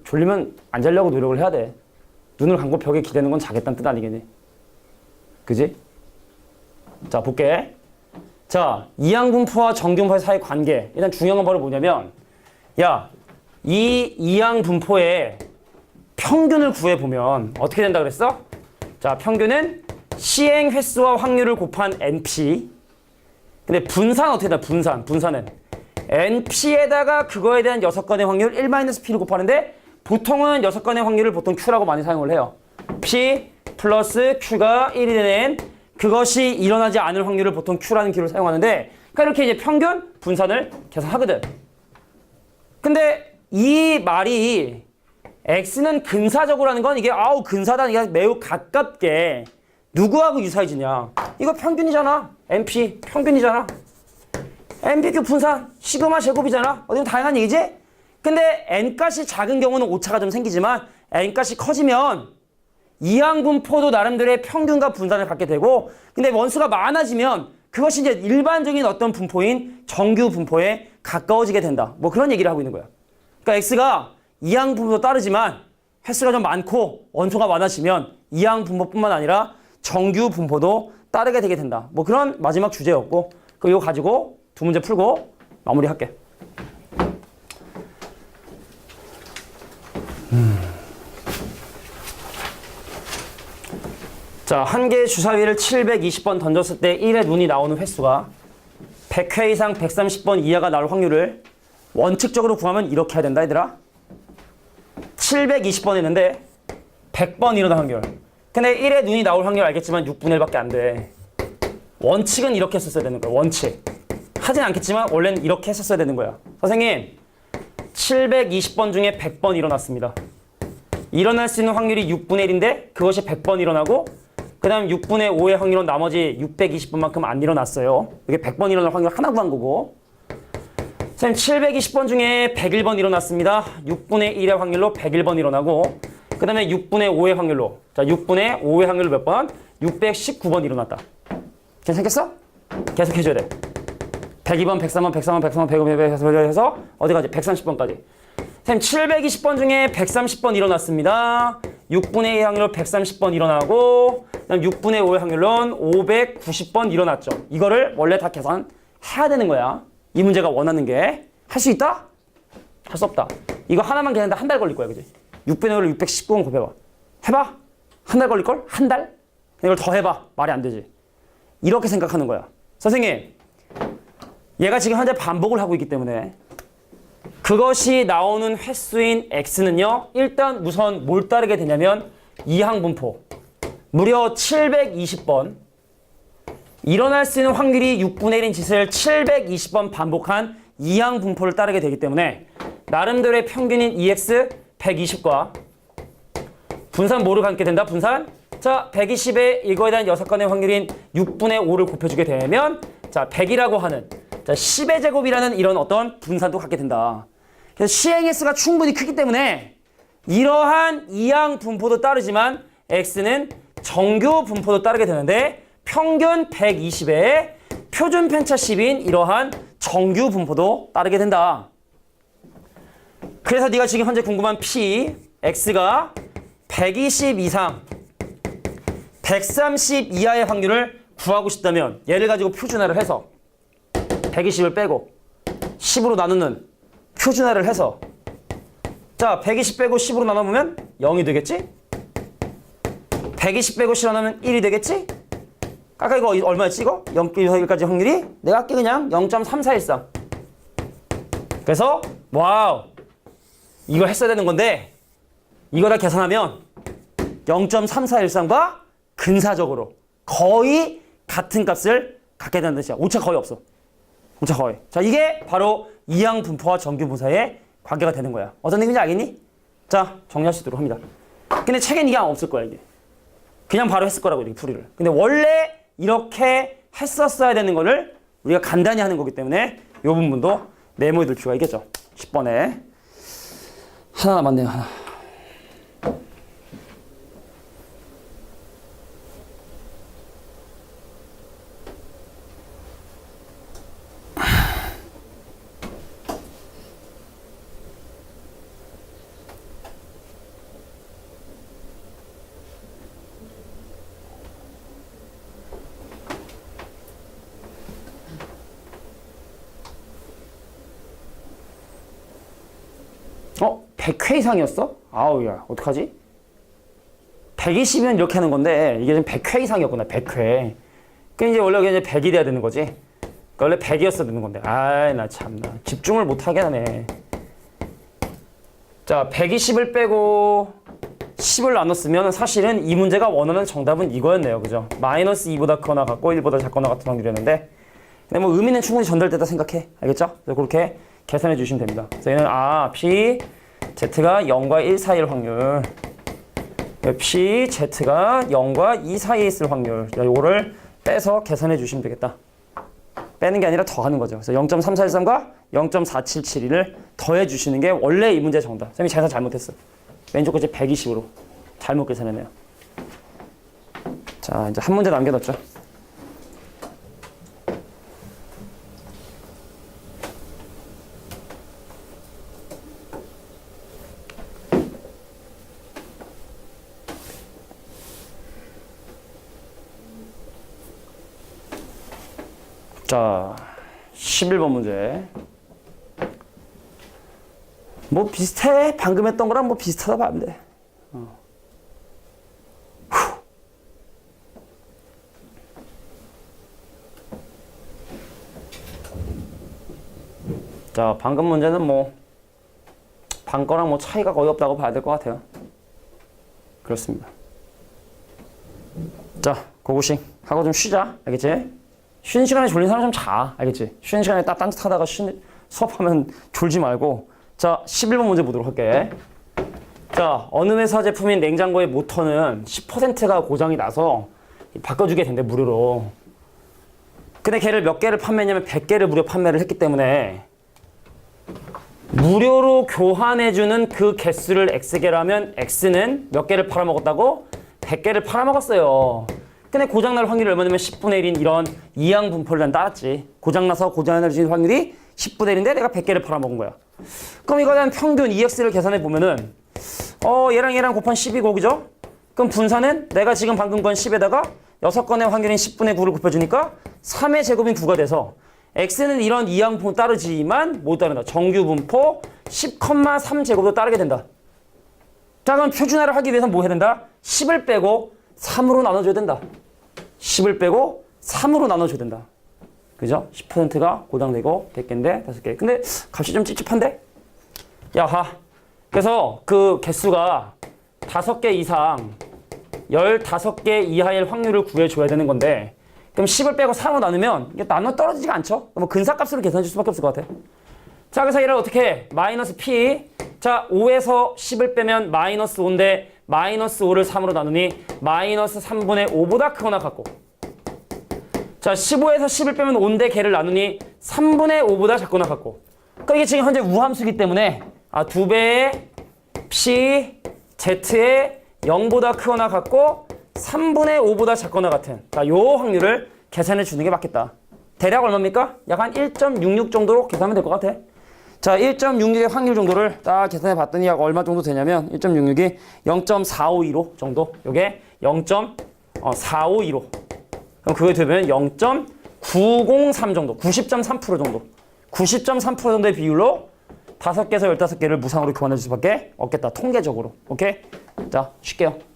졸리면 안 자려고 노력을 해야 돼. 눈을 감고 벽에 기대는 건 자겠다는 뜻 아니겠니? 그지? 자, 볼게. 자, 이항분포와 정규분포의 사이 관계. 일단 중요한 건 바로 뭐냐면, 야, 이 이항분포의 평균을 구해보면 어떻게 된다 그랬어? 자, 평균은 시행 횟수와 확률을 곱한 NP. 근데 분산 어떻게 된다? 분산은 NP에다가 그거에 대한 6건의 확률 1-P를 곱하는데 보통은 6건의 확률을 보통 Q라고 많이 사용을 해요. P 플러스 Q가 1이 되는 그것이 일어나지 않을 확률을 보통 Q라는 기호를 사용하는데, 그러니까 이렇게 이제 평균 분산을 계산하거든. 근데 이 말이 X는 근사적으로 하는 건 이게 근사다, 이게 매우 가깝게 누구하고 유사해지냐? 이거 평균이잖아. NP 평균이잖아. NPQ 분산 시그마 제곱이잖아. 어디면 다양한 얘기지? 근데 n값이 작은 경우는 오차가 좀 생기지만 n값이 커지면 이항분포도 나름대로의 평균과 분산을 갖게 되고, 근데 원수가 많아지면 그것이 이제 일반적인 어떤 분포인 정규 분포에 가까워지게 된다. 뭐 그런 얘기를 하고 있는 거야. 그러니까 x가 이항분포도 따르지만 횟수가 좀 많고 원소가 많아지면 이항분포뿐만 아니라 정규 분포도 따르게 되게 된다. 뭐 그런 마지막 주제였고, 이거 가지고 두 문제 풀고 마무리할게. 자, 한 개의 주사위를 720번 던졌을 때 1의 눈이 나오는 횟수가 100회 이상 130번 이하가 나올 확률을 원칙적으로 구하면 이렇게 해야 된다, 얘들아. 720번 했는데 100번 일어날 확률. 근데 1의 눈이 나올 확률 알겠지만 6분의 1밖에 안 돼. 원칙은 이렇게 했었어야 되는 거야, 원칙. 하진 않겠지만 원래는 이렇게 했었어야 되는 거야. 선생님, 720번 중에 100번 일어났습니다. 일어날 수 있는 확률이 6분의 1인데 그것이 100번 일어나고, 그 다음 6분의 5의 확률은 나머지 620번만큼 안 일어났어요. 이게 100번 일어날 확률 하나 구한 거고. 선생님, 720번 중에 101번 일어났습니다. 6분의 1의 확률로 101번 일어나고, 그 다음에 6분의 5의 확률로, 자, 6분의 5의 확률로 몇 번? 619번 일어났다. 괜찮겠어? 계속 해줘야 돼. 102번, 103번, 103번, 103번, 105번, 105번 해서 어디까지? 130번까지. 선생님, 720번 중에 130번 일어났습니다. 6분의 1의 확률로 130번 일어나고, 그다음 6분의 5의 확률로는 590번 일어났죠. 이거를 원래 다 계산해야 되는 거야. 이 문제가 원하는 게. 할 수 있다? 할 수 없다. 이거 하나만 계산하는데 한 달 걸릴 거야, 그지? 6분의 5를 619번 곱해봐. 해봐? 한 달 걸릴걸? 한 달? 이걸 더 해봐. 말이 안 되지. 이렇게 생각하는 거야. 선생님, 얘가 지금 현재 반복을 하고 있기 때문에 그것이 나오는 횟수인 x는요, 일단 우선 뭘 따르게 되냐면 이항분포. 무려 720번. 일어날 수 있는 확률이 6분의 1인 짓을 720번 반복한 이항분포를 따르게 되기 때문에 나름대로의 평균인 EX 120과 분산 뭐를 갖게 된다? 분산. 자, 120에 이거에 대한 6건의 확률인 6분의 5를 곱해주게 되면, 자, 100이라고 하는, 자, 10의 제곱이라는 이런 어떤 분산도 갖게 된다. 그래서 시행 수가 충분히 크기 때문에 이러한 이항 분포도 따르지만 x는 정규 분포도 따르게 되는데 평균 120에 표준 편차 10인 이러한 정규 분포도 따르게 된다. 그래서 네가 지금 현재 궁금한 p, x가 120 이상 130 이하의 확률을 구하고 싶다면 얘를 가지고 표준화를 해서 120을 빼고 10으로 나누는 표준화를 해서, 자, 120 빼고 10으로 나눠보면 0이 되겠지? 120 빼고 10 나누면 1이 되겠지? 아까 이거 얼마였지 이거? 0.1까지 확률이? 내가 할게 그냥 0.3413. 그래서 와우, 이거 했어야 되는 건데 이거 다 계산하면 0.3413과 근사적으로 거의 같은 값을 갖게 된다는 뜻이야. 오차 거의 없어. 오차 거의. 자, 이게 바로 이항 분포와 정규 분포 사이의 관계가 되는 거야. 어떤 얘기인지 알겠니? 자, 정리할 수 있도록 합니다. 근데 책엔 이게 없을 거야, 이게. 그냥 바로 했을 거라고, 이렇게 풀이를. 근데 원래 이렇게 했었어야 되는 거를 우리가 간단히 하는 거기 때문에 이 부분도 메모해 둘 필요가 있겠죠. 10번에. 하나 남았네요, 하나. 어? 100회 이상이었어? 아우, 야, 어떡하지? 120이면 이렇게 하는 건데, 이게 지금 100회 이상이었구나, 100회. 그 이제 원래 이제 100이 돼야 되는 거지. 원래 100이었어야 되는 건데. 아이, 나 참나. 집중을 못하게 하네. 자, 120을 빼고 10을 나눴으면 사실은 이 문제가 원하는 정답은 이거였네요. 그죠? 마이너스 2보다 크거나 같고 1보다 작거나 같은 확률이었는데, 근데 뭐 의미는 충분히 전달되다 생각해. 알겠죠? 그래서 그렇게 계산해 주시면 됩니다. 그래서 얘는 P, Z가 0과 1 사이일 확률, P, Z가 0과 2 사이에 있을 확률, 요거를 빼서 계산해 주시면 되겠다. 빼는 게 아니라 더하는 거죠. 그래서 0.3413과 0.4772를 더해 주시는 게 원래 이 문제의 정답. 쌤이 계산 잘못했어. 왼쪽 끝이 120으로 잘못 계산했네요. 자, 이제 한 문제 남겨뒀죠. 자, 11번 문제. 뭐 비슷해. 방금 했던 거랑 뭐 비슷하다 봐야 돼. 자, 방금 문제는 뭐 방거랑 뭐 차이가 거의 없다고 봐야 될 것 같아요. 그렇습니다. 자, 고고싱 하고 좀 쉬자. 알겠지? 쉬는 시간에 졸린 사람 좀 자. 알겠지? 쉬는 시간에 딱 딴짓하다가 수업하면 졸지 말고. 자, 11번 문제 보도록 할게. 자, 어느 회사 제품인 냉장고의 모터는 10%가 고장이 나서 바꿔주게 된대, 무료로. 근데 걔를 몇 개를 판매했냐면 100개를 무료 판매를 했기 때문에 무료로 교환해주는 그 개수를 X개라면 X는 몇 개를 팔아먹었다고? 100개를 팔아먹었어요. 근데 고장날 확률이 얼마냐면 10분의 1인 이런 이항 분포를 난 따랐지. 고장나서 고장날 수 있는 확률이 10분의 1인데 내가 100개를 팔아먹은 거야. 그럼 이거에 대한 평균 EX를 계산해 보면은 얘랑 곱한 10이고, 그죠? 그럼 분산은 내가 지금 방금 건 10에다가 6건의 확률인 10분의 9를 곱해주니까 3의 제곱인 9가 돼서 X는 이런 이항 분포 따르지만 못 따른다. 정규 분포 10,3 제곱도 따르게 된다. 자, 그럼 표준화를 하기 위해서 뭐 해야 된다? 10을 빼고 3으로 나눠줘야 된다. 10을 빼고 3으로 나눠줘야 된다. 그죠? 10%가 고장되고 100개인데 5개. 근데 값이 좀 찝찝한데? 야하. 그래서 그 개수가 5개 이상 15개 이하일 확률을 구해줘야 되는 건데, 그럼 10을 빼고 3으로 나누면 이게 나눠 떨어지지가 않죠? 뭐 근사값으로 계산해 줄 수밖에 없을 것 같아. 자, 그래서 얘를 어떻게 해? 마이너스 P. 자, 5에서 10을 빼면 마이너스 5인데 마이너스 5를 3으로 나누니 마이너스 3분의 5보다 크거나 같고. 자, 15에서 10을 빼면 5인데 걔를 나누니 3분의 5보다 작거나 같고. 그러니까 이게 지금 현재 우함수이기 때문에 2배의 P, Z의 0보다 크거나 같고 3분의 5보다 작거나 같은, 자, 요 확률을 계산해 주는 게 맞겠다. 대략 얼마입니까? 약 한 1.66 정도로 계산하면 될 것 같아. 자, 1.66의 확률 정도를 딱 계산해 봤더니 약 얼마 정도 되냐면 1.66이 0.4525 정도. 요게 0.4525. 그럼 그게 되면 0.903 정도. 90.3% 정도. 90.3% 정도의 비율로 5개에서 15개를 무상으로 교환해 줄 수밖에 없겠다. 통계적으로. 오케이? 자, 쉴게요.